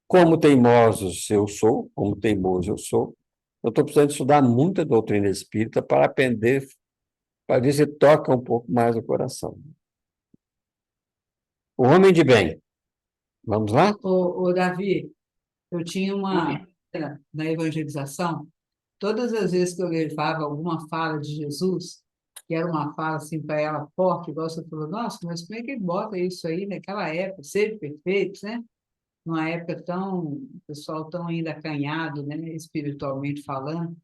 Como teimosos eu sou, como teimoso eu sou, eu estou precisando estudar muita doutrina espírita para aprender, para ver se toca um pouco mais o coração. O homem de bem. Vamos lá? Ô, Davi, eu tinha Oi. na evangelização, todas as vezes que eu levava alguma fala de Jesus, que era uma fala assim para ela forte, igual você falou, nossa, mas como é que ele bota isso aí naquela época, seja perfeitos, né? Numa época o pessoal tão ainda acanhado, né, espiritualmente falando,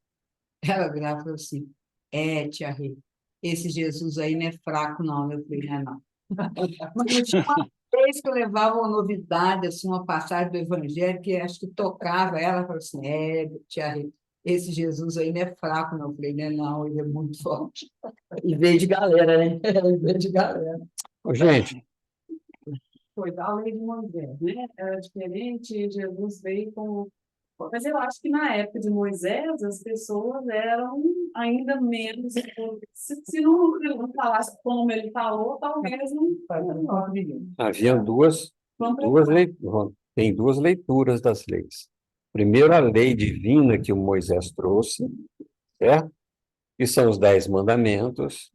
ela grava e falou assim, tia Rê, esse Jesus aí não é fraco não, eu falei, não é não. Mas eu tinha uma vez que eu levava uma novidade, assim, uma passagem do Evangelho, que acho que tocava ela, falou assim, tia Rê, esse Jesus aí não é fraco não, eu falei, não é não, ele é muito forte. E veio de galera, né? Ele veio de galera. Ô, gente, Foi da lei de Moisés, né? Era diferente, Jesus veio com. Mas eu acho que na época de Moisés as pessoas eram ainda menos. Se não falasse como ele falou, talvez não. havia tem duas leituras das leis. Primeiro, a lei divina que o Moisés trouxe, certo? Que são os 10 mandamentos.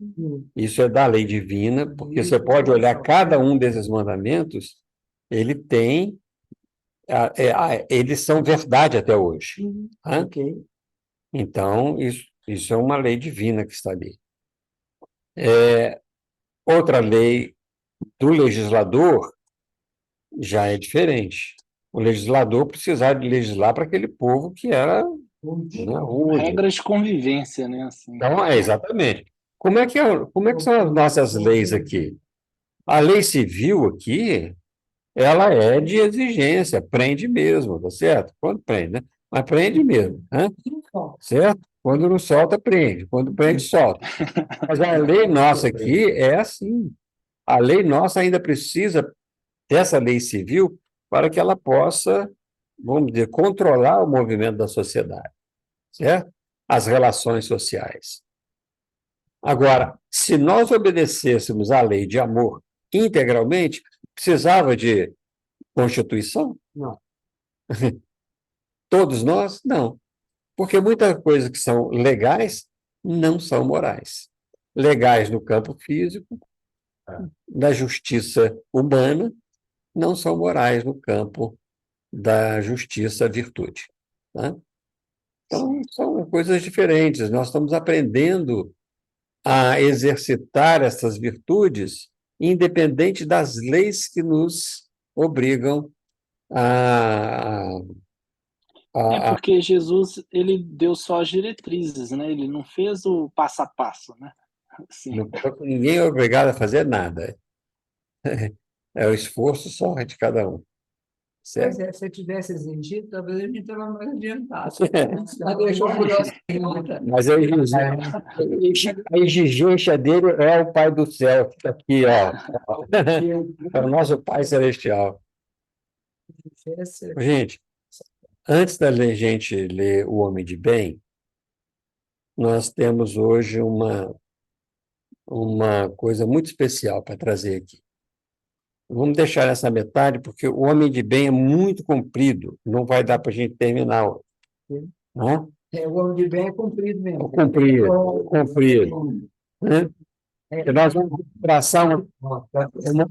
Isso é da lei divina, porque você pode olhar cada um desses mandamentos, ele tem, eles são verdade até hoje. Tá? Ok. Então, isso é uma lei divina que está ali. Outra lei do legislador já é diferente. O legislador precisava de legislar para aquele povo que era, né, rude. Regras de convivência, né? Assim. Então, exatamente. Como é que são as nossas leis aqui? A lei civil aqui, ela é de exigência, prende mesmo, tá certo? Quando prende, né? Mas prende mesmo, né? Certo? Quando não solta, prende. Quando prende, solta. Mas a lei nossa aqui é assim. A lei nossa ainda precisa dessa lei civil para que ela possa, vamos dizer, controlar o movimento da sociedade, certo? As relações sociais. Agora, se nós obedecêssemos à lei de amor integralmente, precisava de Constituição? Não. Todos nós? Não. Porque muitas coisas que são legais não são morais. Legais no campo físico, da justiça humana, não são morais no campo da justiça virtude. Tá? Então, são coisas diferentes. Nós estamos aprendendo a exercitar essas virtudes, independente das leis que nos obrigam a. Porque Jesus, ele deu só as diretrizes, né? Ele não fez o passo a passo, né? Assim. Ninguém é obrigado a fazer nada. É o esforço só de cada um. Certo? Pois é, se eu tivesse exigido, talvez a gente estava mais adiantado. Já deixou por outra. Mas a exigência dele é o Pai do céu, que está aqui, ó. É o nosso Pai Celestial. Gente, antes da gente ler O Homem de Bem, nós temos hoje uma coisa muito especial para trazer aqui. Vamos deixar essa metade, porque O Homem de Bem é muito comprido, não vai dar para a gente terminar hoje. Não? O Homem de Bem é comprido mesmo. Comprido. Né? Nós vamos traçar uma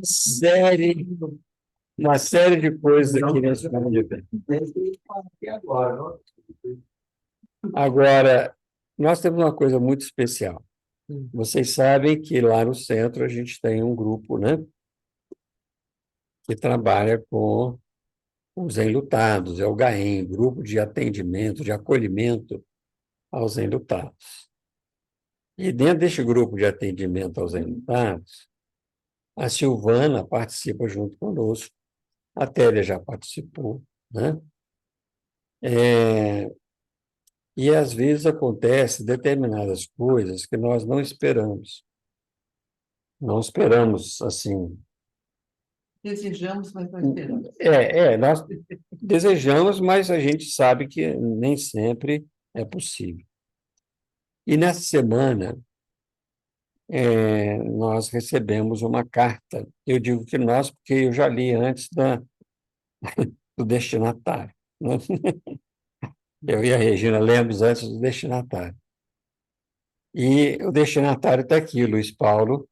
série de coisas aqui nesse Homem de Bem. Agora, nós temos uma coisa muito especial. Vocês sabem que lá no centro a gente tem um grupo, né, que trabalha com os enlutados, é o GAEM, Grupo de Atendimento, de Acolhimento aos Enlutados. E dentro deste grupo de atendimento aos enlutados, a Silvana participa junto conosco, a Télia já participou, né? E às vezes acontece determinadas coisas que nós não esperamos. Não esperamos, assim. Desejamos, mas não esperamos. Nós desejamos, mas a gente sabe que nem sempre é possível. E nessa semana, nós recebemos uma carta. Eu digo que nós, porque eu já li antes do destinatário, né? Eu e a Regina lemos antes do destinatário. E o destinatário está aqui, Luiz Paulo,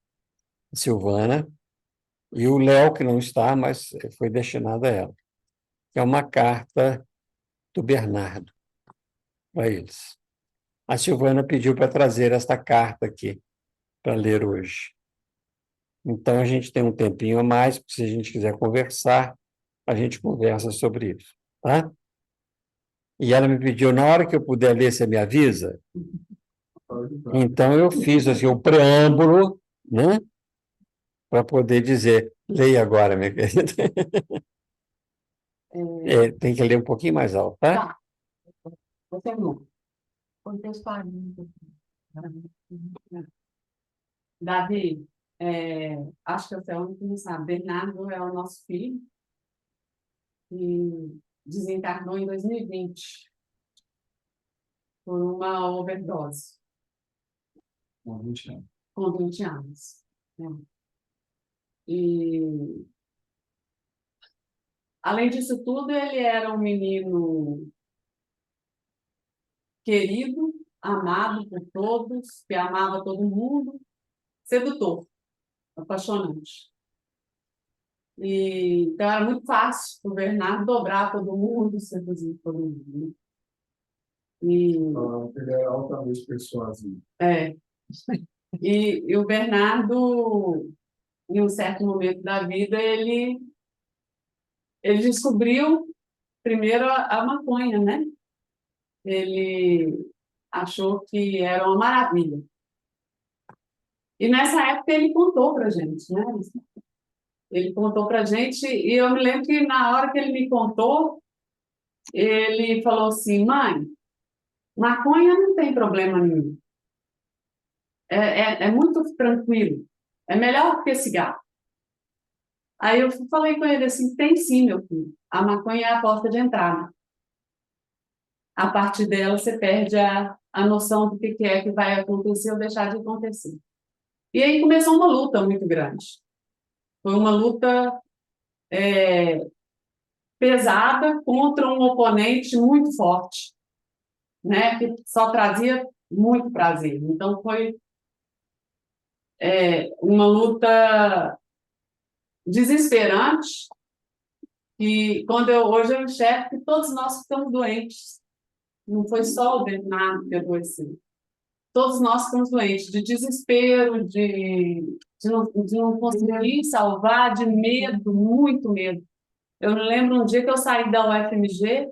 Silvana, e o Léo, que não está, mas foi destinado a ela. É uma carta do Bernardo para eles. A Silvana pediu para trazer esta carta aqui, para ler hoje. Então, a gente tem um tempinho a mais, porque se a gente quiser conversar, a gente conversa sobre isso, tá? E ela me pediu, na hora que eu puder ler, você me avisa? Então, eu fiz assim, o preâmbulo, né? Para poder dizer, leia agora, minha querida. Tem que ler um pouquinho mais alto, tá? Tá. Você não. Contextualiza. Davi, acho que você é o único que não sabe. Bernardo é o nosso filho, que desencarnou em 2020 por uma overdose, Com 20 anos. com 20 anos. Né? E, além disso tudo, ele era um menino querido, amado por todos, que amava todo mundo, sedutor, apaixonante. E, então, era muito fácil o Bernardo dobrar todo mundo, seduzir todo mundo. Né? Ele é altamente persuasivo. E o Bernardo, em um certo momento da vida, ele descobriu primeiro a maconha, né? Ele achou que era uma maravilha. E nessa época ele contou para a gente, né? Ele contou para a gente, e eu me lembro que na hora que ele me contou, ele falou assim: mãe, maconha não tem problema nenhum. É muito tranquilo. É melhor do que cigarro. Aí eu falei com ele assim: tem sim, meu filho. A maconha é a porta de entrada. A partir dela, você perde a noção do que é que vai acontecer ou deixar de acontecer. E aí começou uma luta muito grande. Foi uma luta pesada contra um oponente muito forte, né? Que só trazia muito prazer. Então, foi uma luta desesperante, e hoje eu enxergo que todos nós ficamos doentes. Não foi só o Bernardo que adoeceu. Todos nós ficamos doentes de desespero, de não conseguir salvar, de medo, muito medo. Eu me lembro um dia que eu saí da UFMG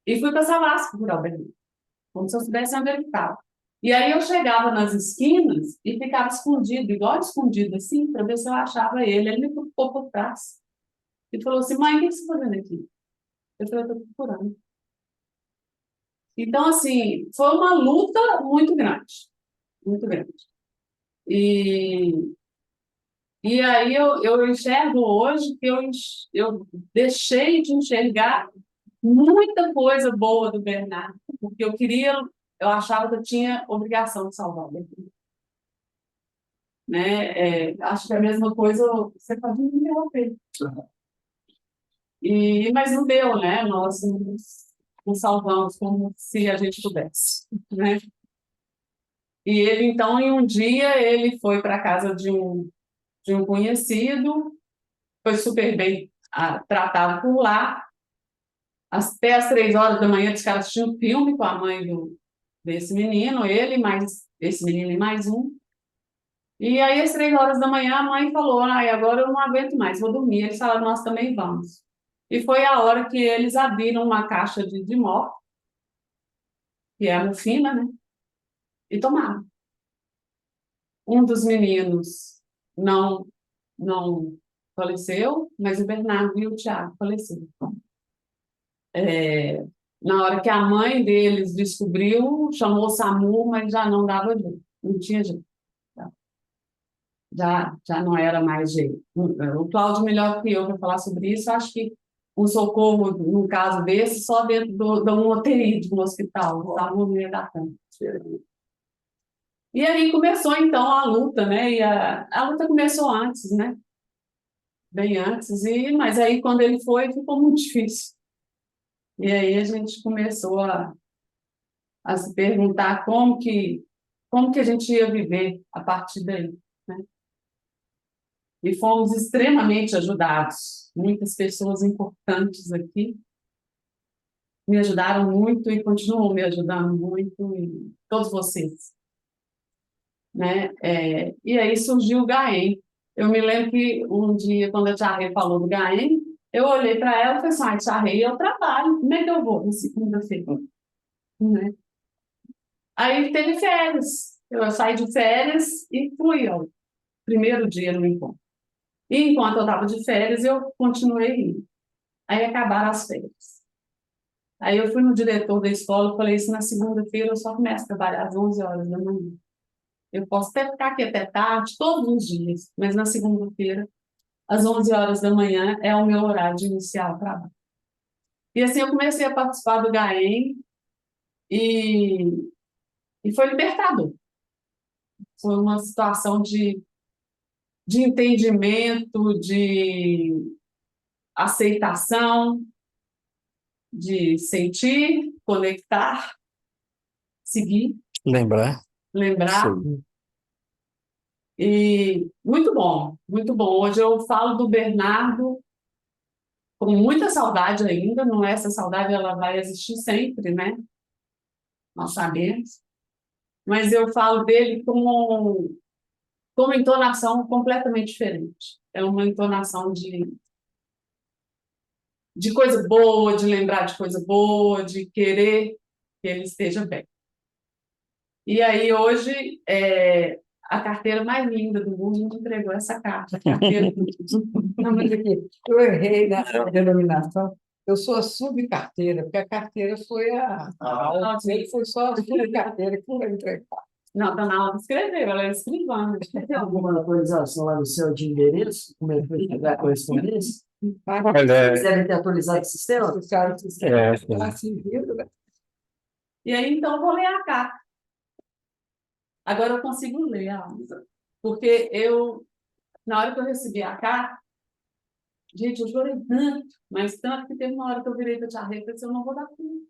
e fui para Savasco por Alberni, como se eu soubesse onde ele estava. E aí eu chegava nas esquinas e ficava escondido, igual escondido assim, para ver se eu achava ele. Ele me procurou por trás. E falou assim: mãe, o que você está fazendo aqui? Eu falei: eu estou procurando. Então, assim, foi uma luta muito grande. Muito grande. E aí eu enxergo hoje que eu deixei de enxergar muita coisa boa do Bernardo, porque eu achava que eu tinha obrigação de salvar o Bernardo. Né? Acho que é a mesma coisa você pode me interromper. Mas não deu, né? Nós nos salvamos como se a gente pudesse, né? E ele, então, em um dia, ele foi para a casa de um conhecido, foi super bem tratado por lá. Até às 3 horas da manhã, esse cara assistiu um filme com a mãe desse menino, ele, mais esse menino e mais um. E aí, às 3 horas da manhã, a mãe falou: agora eu não aguento mais, vou dormir. Eles falaram: nós também vamos. E foi a hora que eles abriram uma caixa de morte, que é a morfina, né? E tomaram. Um dos meninos não faleceu, mas o Bernardo e o Tiago faleceram. Na hora que a mãe deles descobriu, chamou o SAMU, mas já não dava jeito, não tinha jeito. Já não era mais jeito. O Cláudio, melhor que eu para falar sobre isso, acho que um socorro, num caso desse, só dentro de um UTI, de um hospital, o SAMU não ia dar conta. E aí começou, então, a luta, né? E a luta começou antes, né? Bem antes, mas aí, quando ele foi, ficou muito difícil. E aí a gente começou a se perguntar como que a gente ia viver a partir daí, né? E fomos extremamente ajudados. Muitas pessoas importantes aqui me ajudaram muito e continuam me ajudando muito, e todos vocês, né? E aí surgiu o GAEM. Eu me lembro que um dia, quando a Tia Rê falou do GAEM, eu olhei para ela e falei assim, Tia Rê, eu trabalho, como é que eu vou na segunda-feira? Né? Aí teve férias. Eu saí de férias e fui ao primeiro dia no encontro. E enquanto eu estava de férias, eu continuei indo. Aí acabaram as férias. Aí eu fui no diretor da escola e falei isso, na segunda-feira eu só começo a trabalhar às 11 horas da manhã. Eu posso até ficar aqui até tarde, todos os dias, mas na segunda-feira, às 11 horas da manhã, é o meu horário de iniciar o trabalho. E assim eu comecei a participar do GAEM e foi libertador. Foi uma situação de entendimento, de aceitação, de sentir, conectar, seguir, Lembrar. lembrar. Sim. E muito bom, muito bom. Hoje eu falo do Bernardo com muita saudade ainda, não é? Essa saudade, ela vai existir sempre, né? Nós sabemos. Mas eu falo dele com uma entonação completamente diferente. É uma entonação de coisa boa, de lembrar de coisa boa, de querer que ele esteja bem. E aí, hoje, a carteira mais linda do mundo me entregou essa carta. A carteira Não, mas aqui, eu errei na denominação. Eu sou a subcarteira, porque a carteira foi ele foi só a subcarteira que foi entregar. Não, está na hora de escrever, ela é escrivã. Tem alguma atualização lá no seu de endereço? Como é que foi chegar a correspondência? Olha, Vocês devem ter atualizado o sistema? Os caras que sim. estão assim, vindo, né? E aí, então, eu vou ler a carta. Agora eu consigo ler, Alza, porque na hora que eu recebi a carta, gente, eu chorei tanto, mas tanto que teve uma hora que eu virei para a Tia Rê e falei assim, eu não vou dar conta.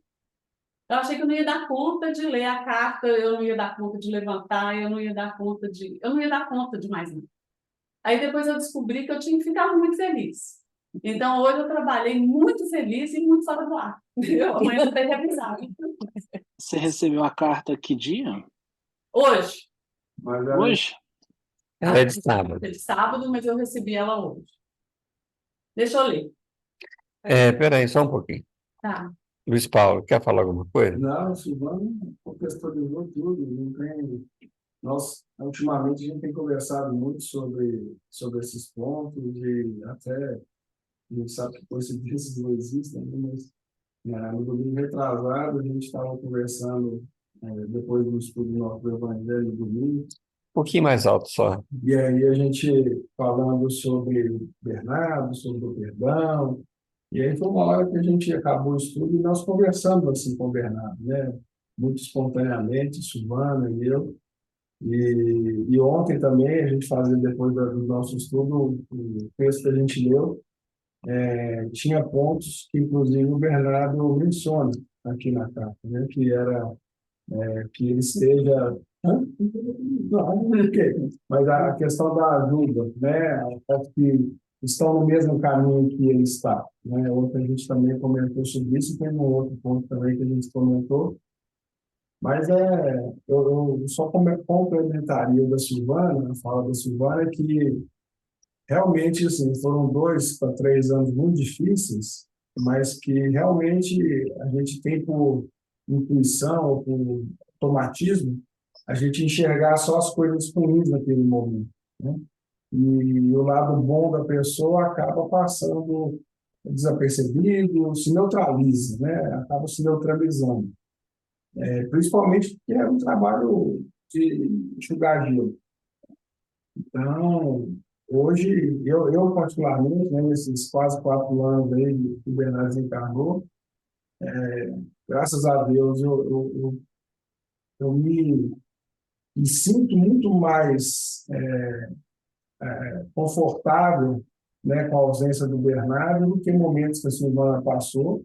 Eu achei que eu não ia dar conta de ler a carta, eu não ia dar conta de levantar, eu não ia dar conta de mais nada. Aí depois eu descobri que eu tinha que ficar muito feliz. Então hoje eu trabalhei muito feliz e muito fora do ar. Amanhã eu tenho que avisar. Você recebeu a carta que dia? Hoje. Hoje? Ela é de sábado. É de sábado, mas eu recebi ela hoje. Deixa eu ler. Peraí, só um pouquinho. Tá. Luiz Paulo, quer falar alguma coisa? Não, Silvano contextualizou tudo. Não tem... Nós, ultimamente, a gente tem conversado muito sobre esses pontos, e até a gente sabe que coincidências não existem, mas no domingo retrasado a gente estava conversando, depois do estudo do Evangelho do domingo. Um pouquinho mais alto só. E aí a gente falando sobre Bernardo, sobre o perdão. E aí foi uma hora que a gente acabou o estudo e nós conversamos assim com o Bernardo, né? Muito espontaneamente, Silvana e eu. E ontem também, a gente fazendo depois do nosso estudo, o texto que a gente leu, tinha pontos que, inclusive, o Bernardo menciona aqui na carta, né? Que era que ele esteja... Não, mas a questão da ajuda, né? Que estão no mesmo caminho que ele está, né? Ontem a gente também comentou sobre isso, e tem um outro ponto também que a gente comentou, mas eu só complementaria da Silvana, a fala da Silvana, que realmente assim, foram 2 para 3 anos muito difíceis, mas que realmente a gente tem por intuição, por automatismo, a gente enxergar só as coisas ruins naquele momento, né? E o lado bom da pessoa acaba passando desapercebido, se neutraliza, né? Acaba se neutralizando. Principalmente porque é um trabalho de enxugar gelo. Então, hoje, eu particularmente, né, nesses quase 4 anos aí que o Bernardo desencarnou, graças a Deus, eu me sinto muito mais confortável, né, com a ausência do Bernardo do que momentos que a Silvana passou,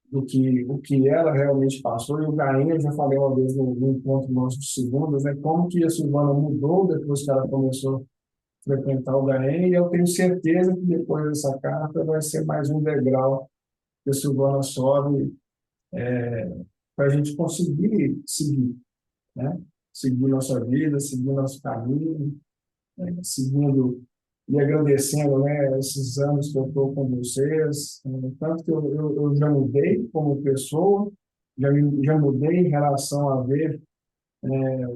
do que o que ela realmente passou. E o Gainha, eu já falei uma vez no encontro nosso de segundas, né, como que a Silvana mudou depois que ela começou a frequentar o Gainha, e eu tenho certeza que depois dessa carta vai ser mais um degrau que a Silvana sobe para a gente conseguir seguir, né? Seguir nossa vida, seguir nosso caminho, seguindo e agradecendo, né, esses anos que eu estou com vocês, tanto que eu já mudei como pessoa, já mudei em relação a ver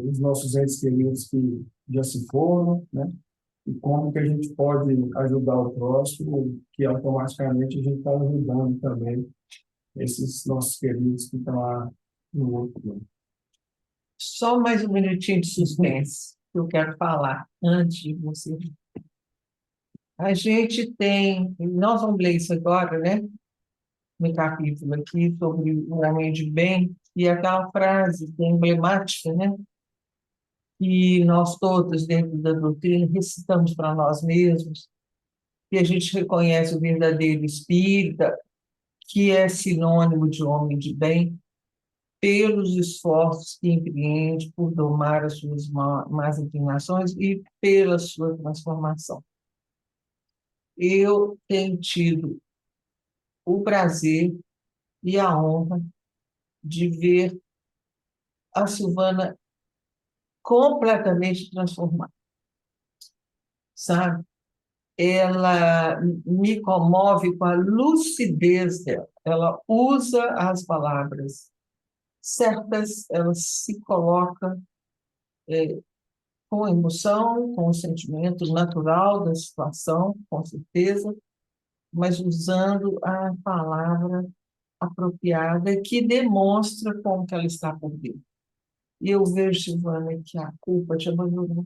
os nossos entes queridos que já se foram, né, e como que a gente pode ajudar o próximo, que automaticamente a gente está ajudando também esses nossos queridos que estão lá no outro mundo. Só mais um minutinho de suspense que eu quero falar antes de você. A gente tem, nós vamos ler isso agora, né? No capítulo aqui sobre o homem de bem, e aquela frase que é emblemática, né? Que nós todos, dentro da doutrina, recitamos para nós mesmos, que a gente reconhece o verdadeiro espírita, que é sinônimo de homem de bem, pelos esforços que empreende por domar as suas más inclinações e pela sua transformação. Eu tenho tido o prazer e a honra de ver a Silvana completamente transformada, sabe? Ela me comove com a lucidez dela. Ela usa as palavras certas, ela se coloca com emoção, com o sentimento natural da situação, com certeza, mas usando a palavra apropriada que demonstra como que ela está por dentro. E eu vejo, Silvana, que a culpa te abandonou.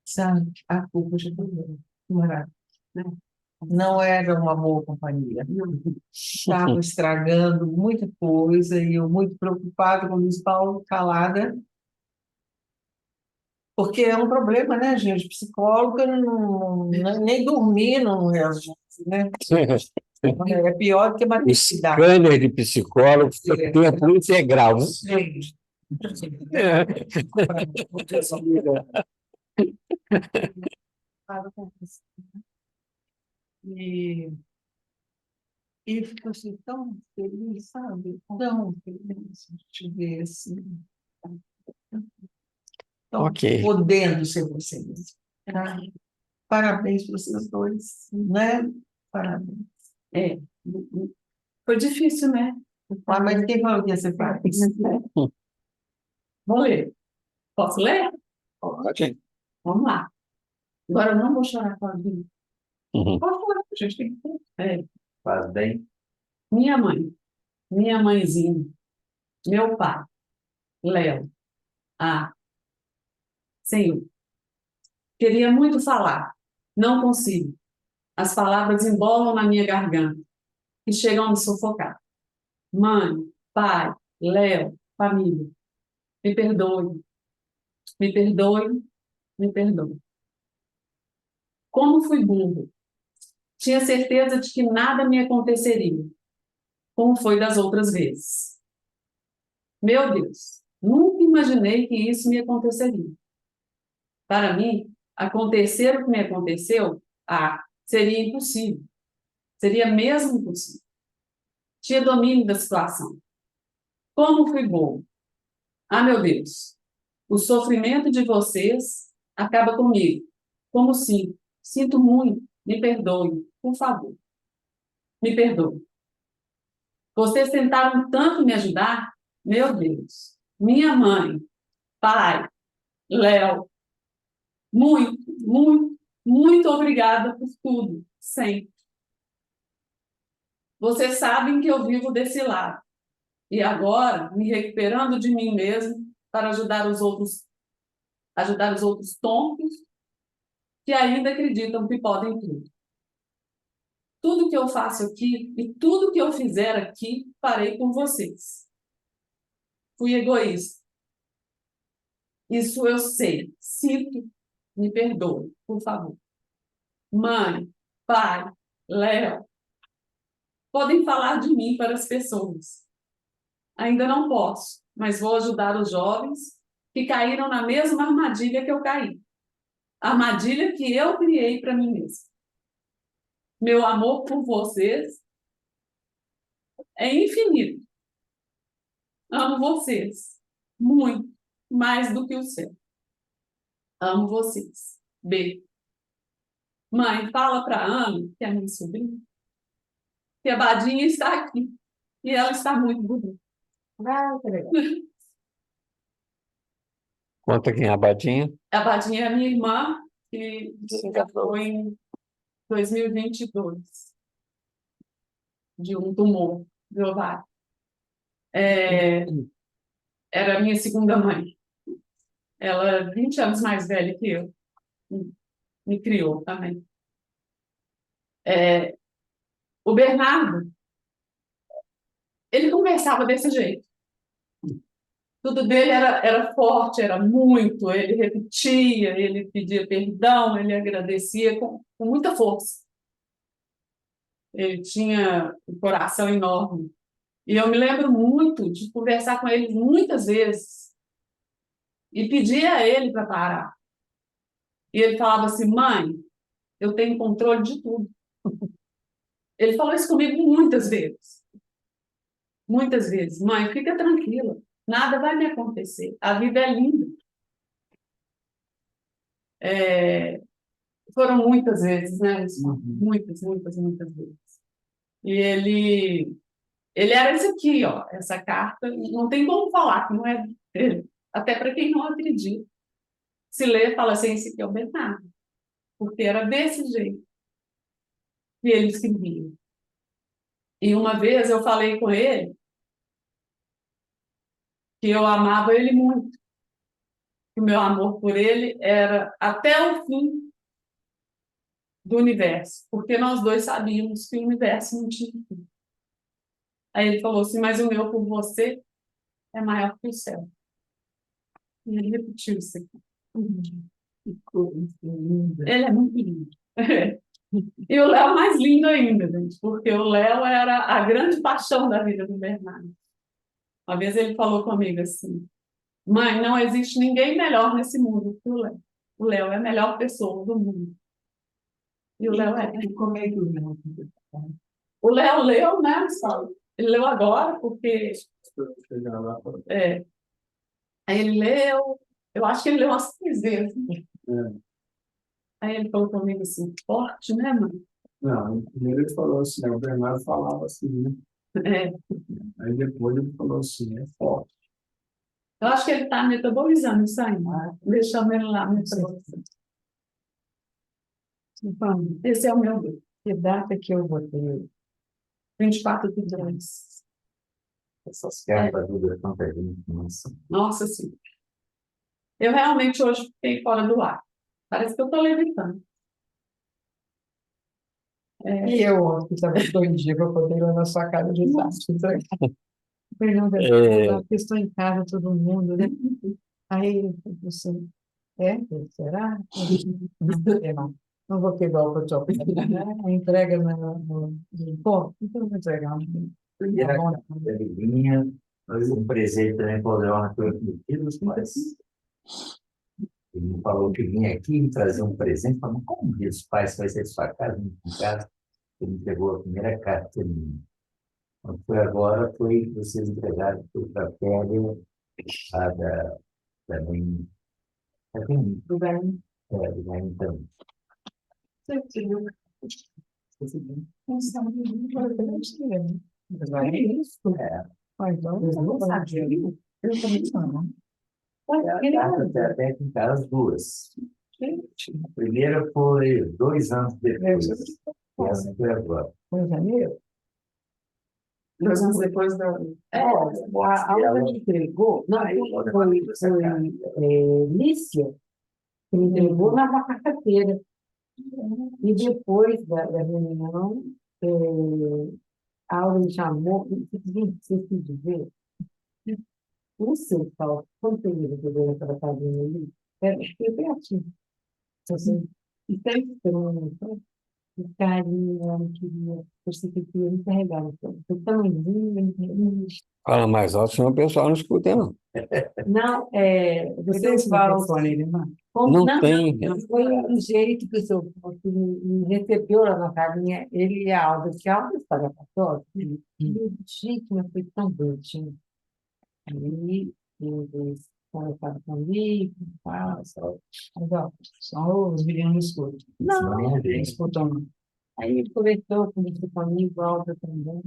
Sabe? A culpa te abandonou. Que maravilha, né? Não era uma boa companhia. Estava estragando muita coisa e eu muito preocupada com o Luiz Paulo, calada, porque é um problema, né, gente? Psicóloga nem dormir não resolve, né? É pior do que O maternidade. scanner de psicólogo fica tempo integral, né? Gente. E, e fico assim tão feliz, sabe? Tão feliz de te ver assim. Então, Ok. podendo ser você mesmo. Tá? Parabéns para vocês dois, né? Parabéns. Foi difícil, né? Mas quem falou que ia ser fácil? Vou ler. Posso ler? Ok. Vamos lá. Agora eu não vou chorar com a vida. Uhum. Pode falar, a gente tem que ter. Faz bem. Minha mãe, minha mãezinha, meu pai, Léo. Senhor, queria muito falar, não consigo. As palavras embolam na minha garganta e chegam a me sufocar. Mãe, pai, Léo, família, me perdoe, me perdoe, me perdoe. Como fui burro. Tinha certeza de que nada me aconteceria, como foi das outras vezes. Meu Deus, nunca imaginei que isso me aconteceria. Para mim, acontecer o que me aconteceu, seria impossível. Seria mesmo impossível. Tinha domínio da situação. Como fui bom. Meu Deus, o sofrimento de vocês acaba comigo. Como sinto muito, me perdoe, por favor. Me perdoe. Vocês tentaram tanto me ajudar Meu Deus, minha mãe, pai, Léo, muito, muito, muito obrigada por tudo, sempre. Vocês sabem que eu vivo desse lado. E agora, me recuperando de mim mesmo para ajudar os outros tontos que ainda acreditam que podem tudo. Tudo que eu faço aqui e tudo que eu fizer aqui, farei com vocês. Fui egoísta. Isso eu sei. Sinto, me perdoe, por favor. Mãe, pai, Léo, podem falar de mim para as pessoas. Ainda não posso, mas vou ajudar os jovens que caíram na mesma armadilha que eu caí. A armadilha que eu criei para mim mesma. Meu amor por vocês é infinito. Amo vocês muito, mais do que o céu. Amo vocês. B. Mãe, fala para a Ana, que é a minha sobrinha, que a Badinha está aqui. E ela está muito bonita. Ah, que legal. Conta quem é a Badinha. A Badinha é a minha irmã, que já foi em 2022, de um tumor de ovário. Era a minha segunda mãe. Ela é 20 anos mais velha que eu. Me criou também. O Bernardo, ele conversava desse jeito. Tudo dele era forte, era muito. Ele repetia, ele pedia perdão, ele agradecia com muita força. Ele tinha um coração enorme. E eu me lembro muito de conversar com ele muitas vezes e pedir a ele para parar. E ele falava assim: mãe, eu tenho controle de tudo. Ele falou isso comigo muitas vezes. Muitas vezes. Mãe, fica tranquila. Nada vai me acontecer. A vida é linda. Foram muitas vezes, né? Muitas, muitas, muitas vezes. E ele era esse aqui, ó. Essa carta. Não tem como falar que não é dele. Até para quem não acredita. Se lê, fala assim: esse aqui é o Bernardo. Porque era desse jeito que ele escrevia. E uma vez eu falei com ele que eu amava ele muito, que o meu amor por ele era até o fim do universo, porque nós dois sabíamos que o universo não tinha fim. Aí ele falou assim: mas o meu por você é maior que o céu. E ele repetiu isso aqui. Ele é muito lindo. E o Léo mais lindo ainda, gente, porque o Léo era a grande paixão da vida do Bernardo. Uma vez ele falou comigo assim: mãe, não existe ninguém melhor nesse mundo que o Léo. O Léo é a melhor pessoa do mundo. E o Léo é. Como é que o Léo? O Léo leu, né, Saulo? Ele leu agora, porque. Aí ele leu, eu acho que ele leu umas 3 vezes. Aí ele falou comigo assim: forte, né, mãe? Não, primeiro ele falou assim, o Bernardo falava assim, né? Aí depois ele falou assim, é forte. Eu acho que ele está metabolizando isso aí, deixando ele lá metabolizando. Então, esse é o meu Deus. Que data que eu votei? 24 de 10. Essas cartas do tão perdidas. Nossa Senhora. Eu realmente hoje fiquei fora do ar. Parece que eu estou levitando. E eu, que estava doidinha, eu poder ir na sua casa de desastre. Fernanda, porque estou em casa, todo mundo, né? Aí, você, será? Não vou pegar o que eu a entrega no ponto, então eu vou entregar. Um presente também para o Leona que eu pedi dos pais. Ele me falou que vinha aqui me trazer um presente. Falei: como os pais vai ser de sua casa? Em casa, ele entregou a primeira carta minha. Então, foi agora, foi que vocês entregaram para a Pélia, também. Do bem. Do bem também. Não sabe, mas é isso. Então, Eu não sabia. Eu também não. Até aqui em casa, as duas. A primeira foi 2 anos depois. E essa foi agora. Foi em janeiro? 2 anos depois da. A Alda me entregou, não, foi Lícia, que me entregou na quarta-feira. E depois da reunião, a Alda me chamou e disse: gente, você quis dizer, o seu tal, quando você ia fazer aquela casinha ali, foi criativo. Você, e sempre esperando, o carinho, ela não queria, você queria me carregar. Então, foi tão lindo. Fala mais alto, senão o pessoal não escuta, não. Não, Você você esse fala. microfone, irmã? Não tem. Não, foi o jeito que o senhor que me recebeu lá na carinha, ele e a Alda, que a Alda estava católica, e o jeito mas foi tão bonitinho. Aí, eles conversaram comigo, tal, mas, ó, só os meninos não escutam. Não, Não gente. escutam, não. Aí ele conversou comigo, a Alda também.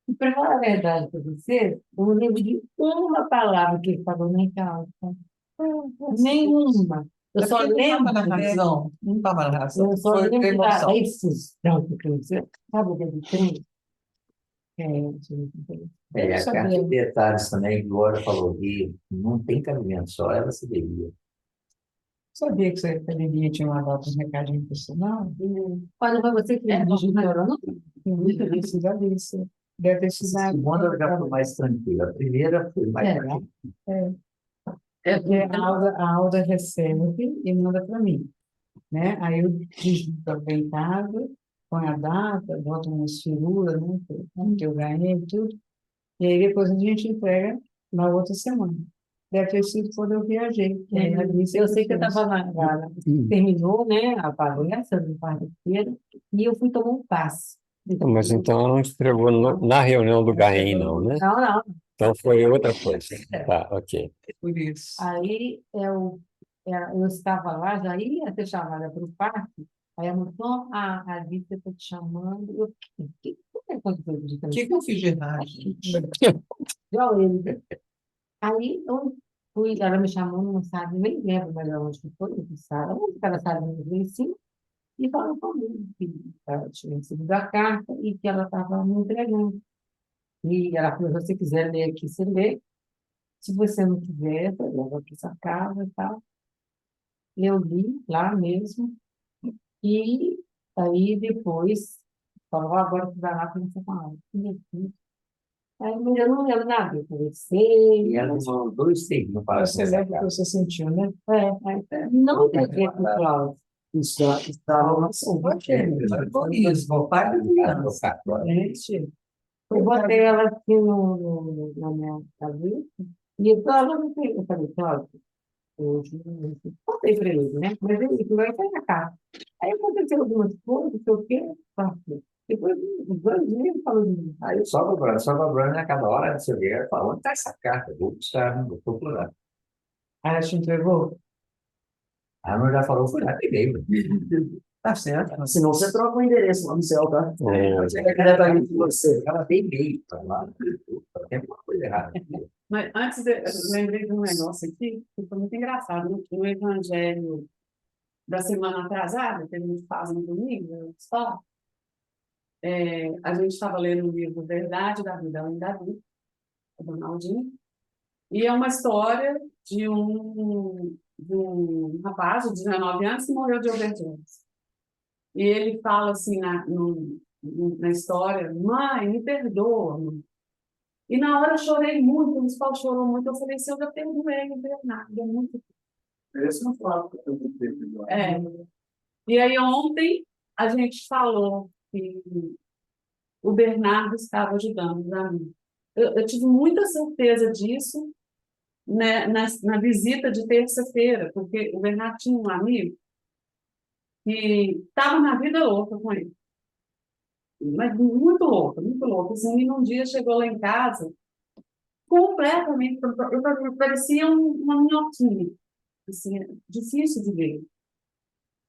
E para falar a verdade para você, eu não lembro de uma palavra que ele falou nem casa. Nenhuma. Eu só Não lembro. estava na razão. Não estava na razão. Eu só Foi lembro da emoção. efusão que eu disse. Sabe o que ele tem? E Eu a sabia. carta de detalhes também, Glória falou, e não tem cabimento, só ela se devia. Sabia que você poderia tinha mandado um recadinho para você, não? Olha, foi você que me digitou, não? Isso, já disse. Deve ter sido A segunda já foi mais tranquila, a primeira foi mais tranquila. porque a Alda recebe e manda para mim, né? Aí eu digito também em casa, põe a data, boto umas figuras, né? Que eu ganhei e tudo. E aí depois a gente entrega na outra semana. Deve ter sido quando eu viajei. Que aí a Alice Eu sei que eu fez. estava terminou, né, a palestra do quarta-feira, e eu fui tomar um passe. Mas então ela não entregou na reunião do GAEM, não, né? Não, não. Então foi outra coisa. Tá, ok. Por isso. Aí eu estava lá, já ia ser chamada para o parque, aí a moção, a Alice está te chamando. Eu, que aconteceu? O que eu fiz de errado? Já ele. Aí eu fui, ela me chamou numa sala, nem lembro melhor onde que foi, que sala, onde aquela sala lá em cima, e falou comigo que ela tinha recebido a carta e que ela estava me entregando. E ela falou: se você quiser ler aqui, você lê. Se você não quiser, eu levo aqui sua casa e tal. Eu li lá mesmo. E aí depois, falou: agora que vai lá para você falar. Aí mas eu não lembro nada, eu E conversei. ela mandou 2 signos para Você lembra o que você sentiu, né? Não tem tempo, Cláudio. estava na sua Egoísmo, pai da criança. Gente, Eu botei ela aqui na minha cabeça e eu falava, eu falei: Cláudio, hoje, contei para ele, né? Mas ele vai sair na casa. Aí aconteceu algumas coisas, não sei o quê, passou. Depois, uns 2 dias, ele falou de mim. Aí só cobrando, a cada hora você vê, fala, onde está essa carta? Vou buscar, não vou procurar. aí ela te entregou? A Ana já falou, fui lá, peguei. Tá certo. Senão você troca o endereço lá no céu, tá? Mas É diretamente de você. ela tem e-mail para lá, tem alguma coisa errada. Mas antes, eu lembrei de um negócio aqui que foi muito engraçado. No Evangelho da semana atrasada, que a gente faz no domingo, só, a gente estava lendo o livro Verdade da Vida Além da Vida, do Ronaldinho, e é uma história de um rapaz de 19 anos que morreu de overdose. E ele fala assim na história: mãe, me perdoa, mãe. E na hora eu chorei muito, o Luiz Paulo chorou muito. Eu falei: se eu já perdoei o Bernardo, é muito. Esse não fala que eu tenho que É. E aí ontem a gente falou que o Bernardo estava ajudando os amigos. Eu tive muita certeza disso, né, na visita de terça-feira, porque o Bernardo tinha um amigo que estava na vida louca com ele. Mas muito louca, muito louca. Assim, e um dia chegou lá em casa, completamente, parecia uma minhoquinha, assim, difícil de ver.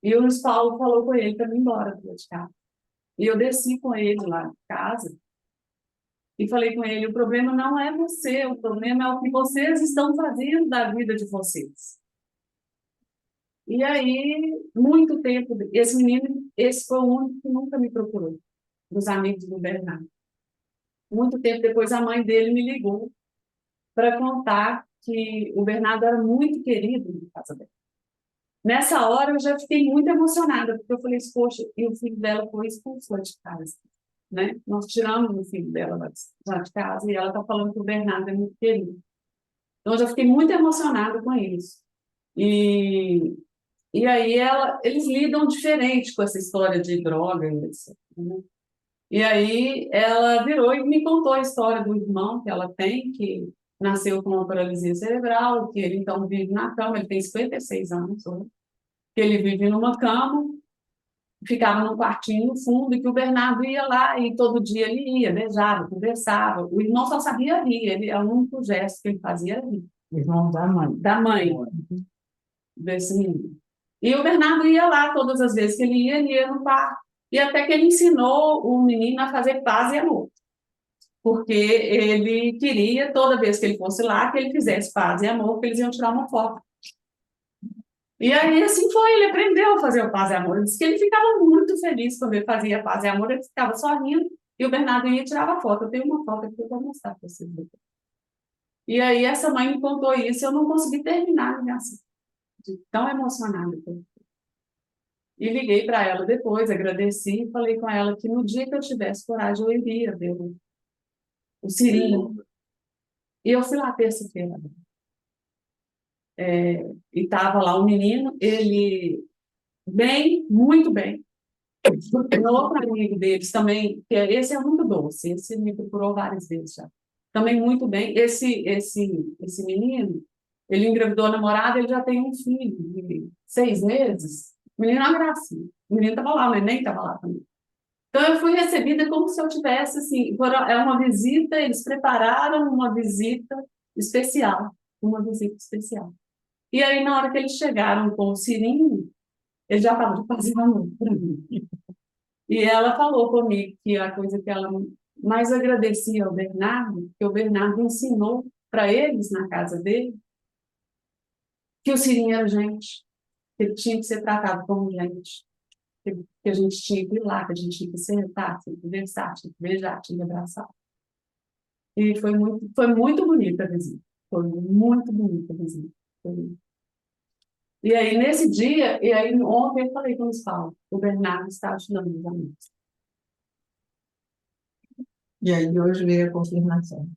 E o Luiz Paulo falou com ele para ir embora de casa. E eu desci com ele lá de casa, E falei com ele, o problema não é você, o problema é o que vocês estão fazendo da vida de vocês. E aí, muito tempo, esse menino, esse foi o único que nunca me procurou, dos amigos do Bernardo. Muito tempo depois, a mãe dele me ligou para contar que o Bernardo era muito querido na casa dela. Nessa hora, eu já fiquei muito emocionada, porque eu falei, poxa, e o filho dela foi expulso lá de casa, né? Nós tiramos o filho dela lá de casa, e ela está falando que o Bernardo é muito querido. Então, eu já fiquei muito emocionada com isso. E aí, eles lidam diferente com essa história de droga, etc, né? E aí, ela virou e me contou a história do irmão que ela tem, que nasceu com uma paralisia cerebral, que ele então vive na cama, ele tem 56 anos, né? Que ele vive numa cama, ficava num quartinho no fundo, e que o Bernardo ia lá, e todo dia ele ia, beijava, conversava. O irmão só sabia rir, ele, o único gesto que ele fazia era rir. Irmão da mãe. Da mãe, desse menino. E o Bernardo ia lá, todas as vezes que ele ia no parque. E até que ele ensinou o menino a fazer paz e amor. Porque ele queria, toda vez que ele fosse lá, que ele fizesse paz e amor, porque eles iam tirar uma foto. E aí, assim foi, ele aprendeu a fazer o paz e amor. Ele disse que ele ficava muito feliz quando ele fazia paz e amor, ele ficava sorrindo, e o Bernardo ia e tirava foto. Eu tenho uma foto aqui que eu vou mostrar para vocês. E aí, essa mãe me contou isso, eu não consegui terminar a minha ação, de tão emocionada que eu fiquei. E liguei para ela depois, agradeci, e falei com ela que no dia que eu tivesse coragem, eu iria ver o Cirinho. E eu fui lá terça-feira. E estava lá um menino, ele bem, muito bem. Um outro amigo deles também, que esse é muito doce, esse me procurou várias vezes já. Também muito bem. Esse menino, ele engravidou a namorada, ele já tem um filho de 6 meses. O menino é uma gracinha. O menino estava lá, o neném estava lá também. Então, eu fui recebida como se eu tivesse, assim, é uma visita, eles prepararam uma visita especial. Uma visita especial. E aí, na hora que eles chegaram com o Cirinho, ele já estava de fazer amor para mim. E ela falou comigo que a coisa que ela mais agradecia ao Bernardo, que o Bernardo ensinou para eles na casa dele, que o Cirinho era gente, que ele tinha que ser tratado como gente, que a gente tinha que ir lá, que a gente tinha que sentar, tinha que conversar, tinha que beijar, tinha que abraçar. E foi muito bonita a visita. Foi muito bonita a visita. E aí, nesse dia, e aí ontem eu falei com os Paulo, o Bernardo está ajudando os amigos. E aí hoje veio a confirmação.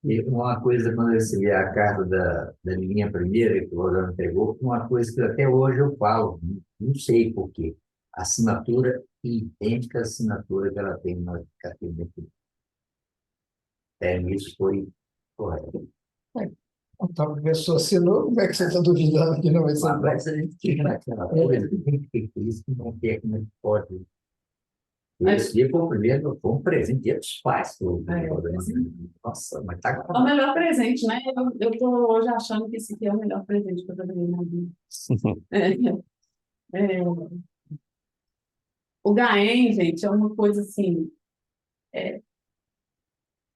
E uma coisa, quando eu recebi a carta da menina primeira, que o Lorena pegou, uma coisa que até hoje eu falo, não sei por quê. Assinatura idêntica à assinatura que ela tem na carteira. Isso foi correto. Então, a pessoa assinou, como é que você está duvidando que não vai ser? Mas a gente fica naquela coisa, tem que ter isso, que não tem, como é que pode. Esse dia foi um presente dia dos pais. Nossa, mas tá É o melhor presente, né? Eu estou hoje achando que esse aqui é o melhor presente que eu ganhei na vida. O Gaém, gente, é uma coisa assim.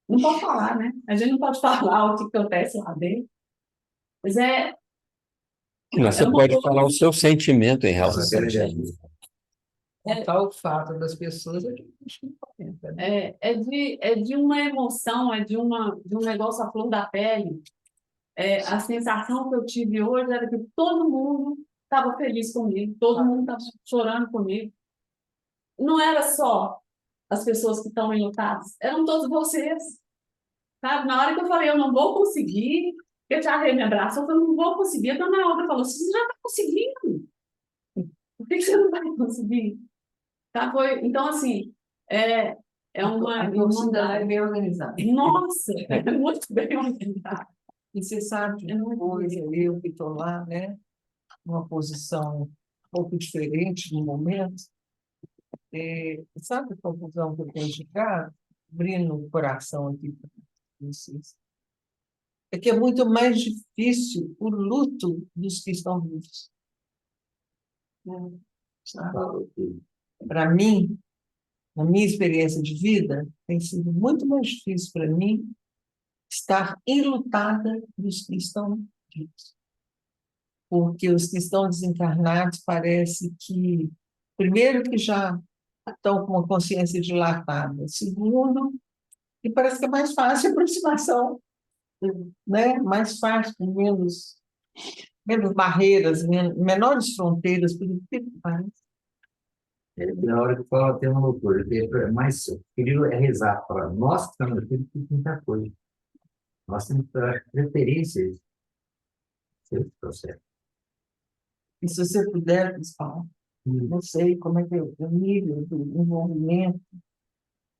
Não pode falar, né? A gente não pode falar o que acontece lá dentro. Mas Você uma pode coisa- falar o seu sentimento em relação a Nossa, isso. Contar o fato das pessoas é que a gente não comenta, né? é de uma emoção, é de um negócio à flor da pele. A sensação que eu tive hoje era que todo mundo estava feliz comigo, todo mundo estava chorando comigo. Não era só as pessoas que estão enlutadas, eram todos vocês. Sabe? Na hora que eu falei, eu não vou conseguir, eu te agarrei, me abraçou, eu falei, não vou conseguir. A dona Alda falou, você já está conseguindo. Por que você não vai conseguir? Tá? Então, assim, é uma A torcida lá é bem organizada. Nossa, é muito bem organizada. E você sabe de uma coisa, eu que estou lá, né, numa posição um pouco diferente no momento, sabe a confusão que eu tenho de cá? Abrindo o coração aqui para vocês. É que é muito mais difícil o luto dos que estão vivos. Para mim, na minha experiência de vida, tem sido muito mais difícil para mim estar enlutada dos que estão vivos. Porque os que estão desencarnados parece que, primeiro, que já estão com uma consciência dilatada. Segundo, que parece que é mais fácil a aproximação, né? Mais fácil, com menos barreiras, menores fronteiras, por incrível que pareça. Na hora que fala tem uma loucura, é mais querido é rezar para nós que estamos aqui, tem muita coisa. Nós temos que dar preferências nesse processo. E se você puder, pessoal, não sei como é que é o nível do envolvimento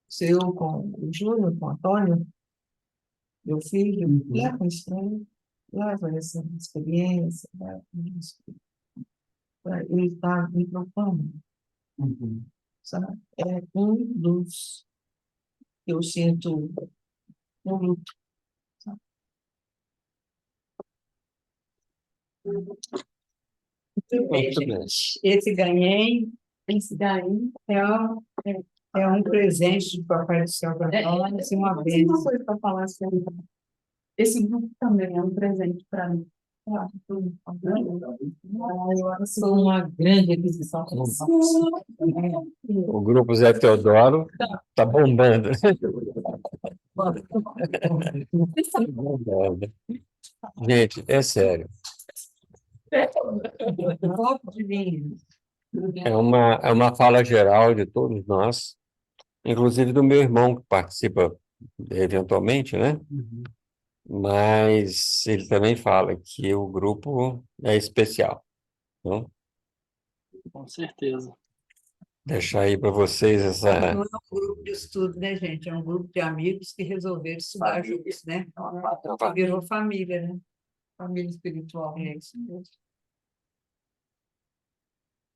seu com o Júnior, com o Antônio, meu filho, leva isso para ele, leva essa experiência, leva isso para ele estar me preocupando. Sabe? É um dos que eu sinto um luto. Sabe? Muito bem. Esse ganhei é um presente do Papai do Céu para nós e uma Tem uma bênção. coisa para falar sobre esse grupo também é um presente para mim. Eu sou uma grande aquisição. O grupo Zé Teodoro está bombando. Bombando. Gente, é sério. Copo de vinho. É uma fala geral de todos nós, inclusive do meu irmão, que participa eventualmente, né? Mas ele também fala que o grupo é especial. Então, Com certeza. deixar aí para vocês essa. Não é um grupo de estudo, né, gente? É um grupo de amigos que resolveram estudar juntos, né? Que virou família, né? Família espiritual. É isso mesmo.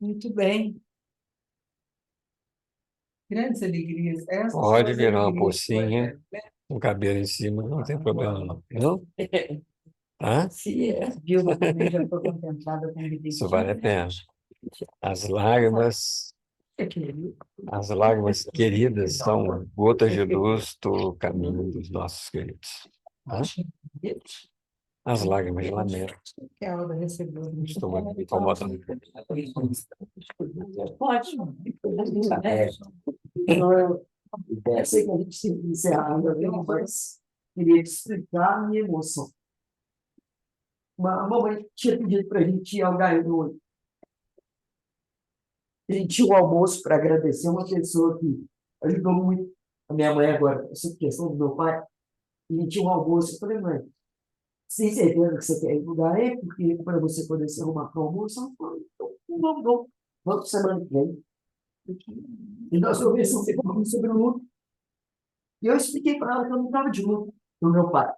Muito bem. Grandes alegrias. Essas são Pode as virar uma alegrias pocinha, um cabelo em cima, não tem problema não. Não? Tá? Vilma também já foi contemplada com Isso vale a pena. As lágrimas queridas são gotas de luz do caminho dos nossos queridos. Tá? As lágrimas de lamento. que a hora recebeu. Estou me incomodando. Ótimo. Eu sei que a gente tem que encerrar, mas queria te explicar a minha emoção. Uma mamãe tinha pedido para a gente ir ao Gaiolô. A gente tinha um almoço para agradecer uma pessoa que ajudou muito a minha mãe agora, essa questão do meu pai. E a gente tinha um almoço. Eu falei, mãe, você tem certeza que você quer ir no Gaé? Porque para você poder se arrumar para o almoço, eu falei, não, vamos semana que vem. E nós conversamos sobre o luto. E eu expliquei para ela que eu não estava de luto do meu pai.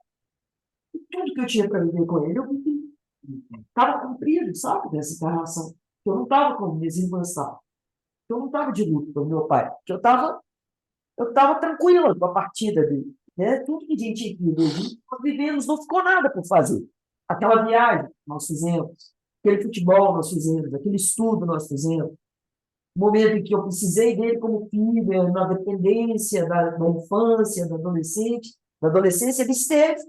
E tudo que eu tinha para viver com ele, eu vivi. Estava cumprido, sabe, dessa encarnação. Eu não estava como minhas irmãs estavam. Eu não estava de luto do meu pai. Eu estava tranquila com a partida dele. Né? Tudo que a gente nós vivemos, não ficou nada por fazer. Aquela viagem que nós fizemos, aquele futebol nós fizemos, aquele estudo nós fizemos, o momento em que eu precisei dele como filho, na dependência da infância, da adolescência, ele esteve,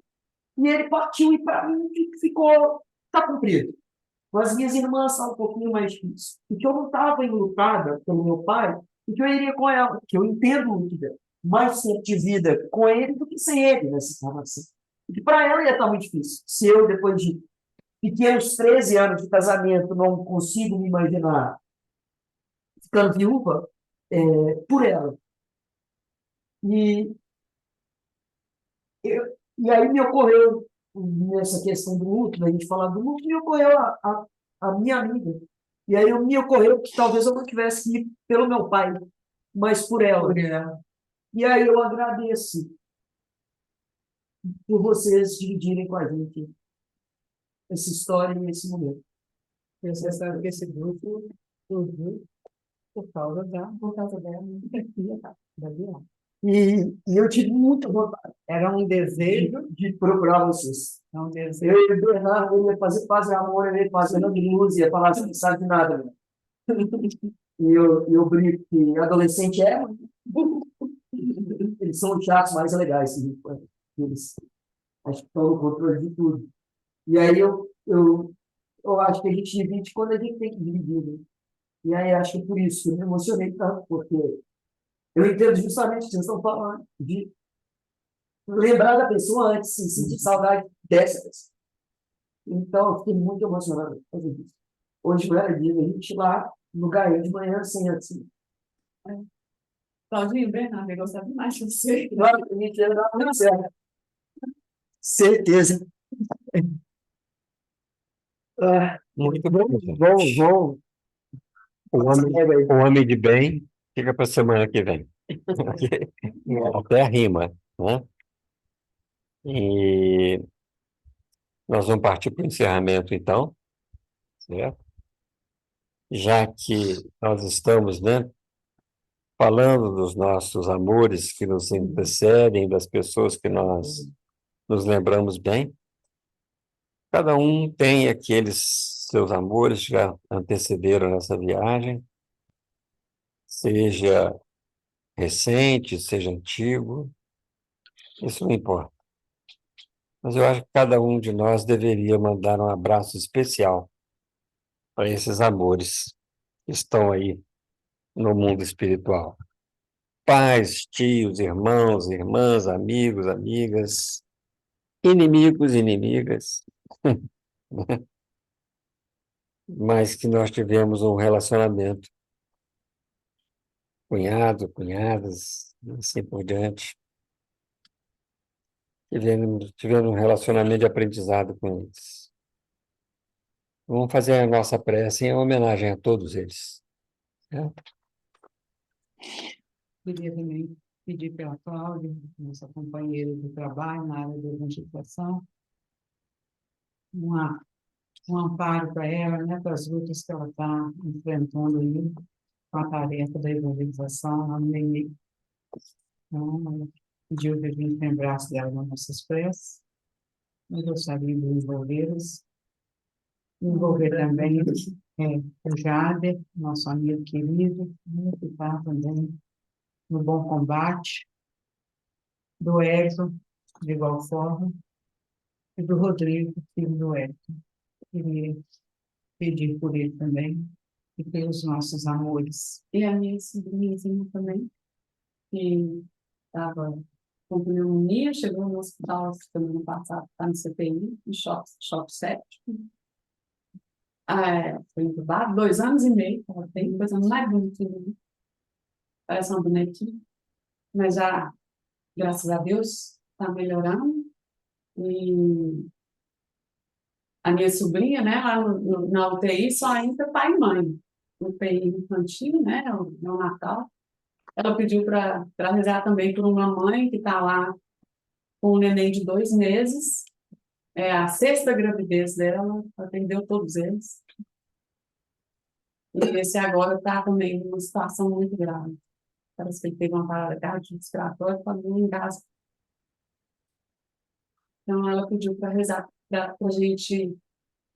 e ele partiu, e para mim ficou, está cumprido. Com as minhas irmãs está um pouquinho mais difícil, porque eu não estava enlutada pelo meu pai, e que eu iria com ela, que eu entendo muito dela, mais tempo de vida com ele do que sem ele nessa situação. Porque para ela ia estar muito difícil. Se eu, depois de pequenos 13 anos de casamento, não consigo me imaginar ficando viúva por ela. E aí me ocorreu, nessa questão do luto, da gente falar do luto, me ocorreu a minha amiga. E aí me ocorreu que talvez eu não tivesse que ir pelo meu pai, mas por ela. E aí eu agradeço por vocês dividirem com a gente essa história e esse momento. Você sabe que esse grupo surgiu por causa dela, da Bianca. E eu tive muita vontade. Era um desejo. De procurar vocês. É um desejo. Eu e o Bernardo, ele ia fazer paz e amor, ele ia fazer luz, ia falar assim, não sabe de nada. E eu brinco que adolescente é, eles são os chatos mais legais, assim, eles acho que estão no controle de tudo. E aí eu acho que a gente divide quando a gente tem que dividir, né? E aí acho que por isso eu me emocionei tanto, porque eu entendo justamente o que vocês estão falando, de lembrar da pessoa antes, assim, sentir saudade dessa pessoa. Então, eu fiquei muito emocionado por fazer isso. Hoje não era dia, a gente ir lá no Gaia de manhã, assim. Claudinho, Bernardo, eu gostava demais de você. Claro que a gente ia dar muito certo. Certeza. Muito bom. Bom. O homem de bem fica para a semana que vem. Até a rima, né? E nós vamos partir para o encerramento, então, certo? Já que nós estamos, né, falando dos nossos amores que nos antecedem, das pessoas que nós nos lembramos bem, cada um tem aqueles seus amores que já antecederam nessa viagem, seja recente, seja antigo, isso não importa. Mas eu acho que cada um de nós deveria mandar um abraço especial para esses amores que estão aí no mundo espiritual. Pais, tios, irmãos, irmãs, amigos, amigas, inimigos, inimigas, mas que nós tivemos um relacionamento, cunhado, cunhadas, assim por diante. Tivemos um relacionamento de aprendizado com eles. Vamos fazer a nossa prece em homenagem a todos eles. Certo? Queria também pedir pela Cláudia, nossa companheira de trabalho na área da evangelização, um amparo para ela, né, para as lutas que ela está enfrentando aí, com a tarefa da evangelização lá no meio. Então, ela pediu que a gente lembrasse dela nas nossas preces. Eu gostaria de envolver também o Jader, nosso amigo querido, né, que está também no bom combate, do Edson, de igual forma, e do Rodrigo, filho do Edson. Queria pedir por ele também e pelos nossos amores. E a minha sobrinhazinha também, que estava com pneumonia, chegou no hospital semana passada, está no CTI, no choque séptico. Foi entubado, 2 anos e meio, ela tem, coisa mais bonita, né? Parece uma bonequinha, mas já, graças a Deus, está melhorando. E a minha sobrinha, né, lá na UTI, só entra pai e mãe. UTI infantil, né, no Natal. Ela pediu para rezar também por uma mãe que está lá com um neném de 2 meses. É a 6ª gravidez dela, atendeu todos eles. E esse agora está também numa situação muito grave. Parece que ele teve uma parada cardiorrespiratória e está em casa. Então, ela pediu para rezar, para a gente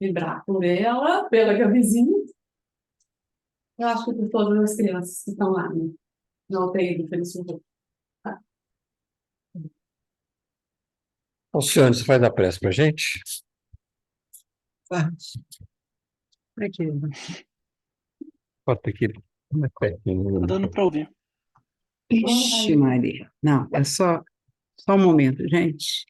vibrar por ela, pela Gabizinha. Eu acho que por todas as crianças que estão lá, né? Na UTI do Feliciano. Alcione, você faz a prece para a gente? Faz. Aqui. Pode ter que... Tá dando para ouvir. Ixi, Maria. Não, é só um momento, gente.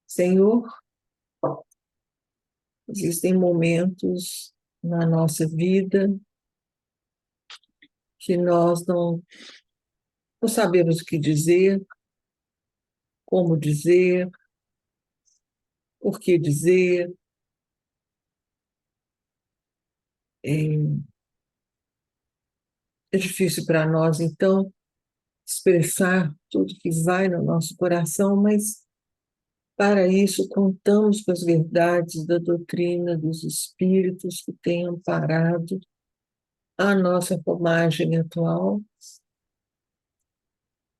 Senhor, existem momentos na nossa vida que nós não sabemos o que dizer, como dizer, por que dizer. É difícil para nós, então, expressar tudo que vai no nosso coração, mas para isso contamos com as verdades da doutrina dos espíritos que têm amparado a nossa romagem atual,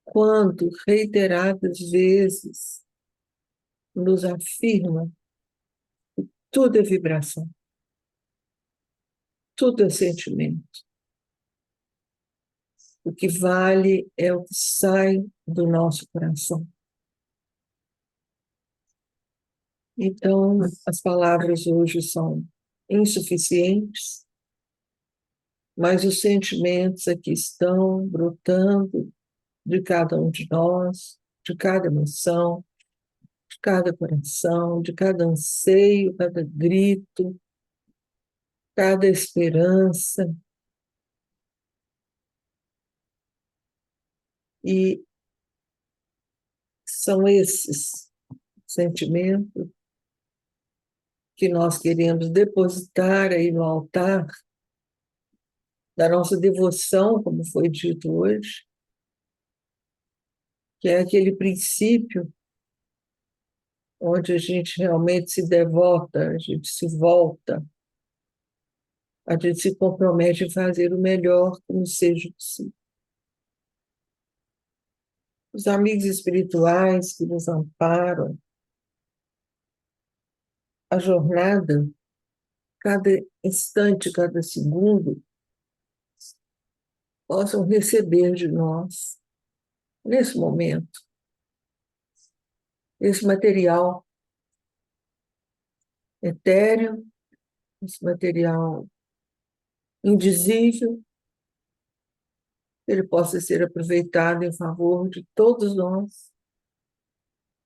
quando reiteradas vezes nos afirma que tudo é vibração, tudo é sentimento. O que vale é o que sai do nosso coração. Então, as palavras hoje são insuficientes, mas os sentimentos aqui estão brotando de cada um de nós, de cada emoção, de cada coração, de cada anseio, cada grito, cada esperança. E são esses sentimentos que nós queremos depositar aí no altar da nossa devoção, como foi dito hoje, que é aquele princípio onde a gente realmente se devota, a gente se volta, a gente se compromete em fazer o melhor que nos seja possível. Os amigos espirituais que nos amparam, a jornada, cada instante, cada segundo, possam receber de nós, nesse momento, esse material etéreo, esse material indizível, ele possa ser aproveitado em favor de todos nós,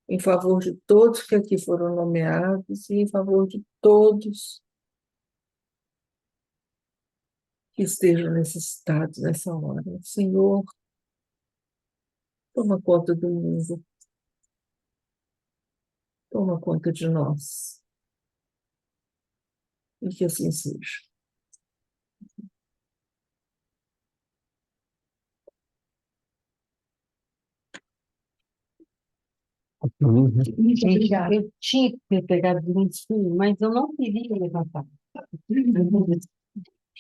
em favor de todos que aqui foram nomeados e em favor de todos que estejam necessitados nessa hora. Senhor, toma conta do mundo, toma conta de nós, e que assim seja. Gente, eu tinha que ter pegado o lencinho, mas eu não queria levantar.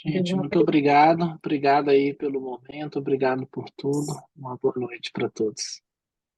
Gente, muito obrigado. Obrigado aí pelo momento, obrigado por tudo. Uma boa noite para todos.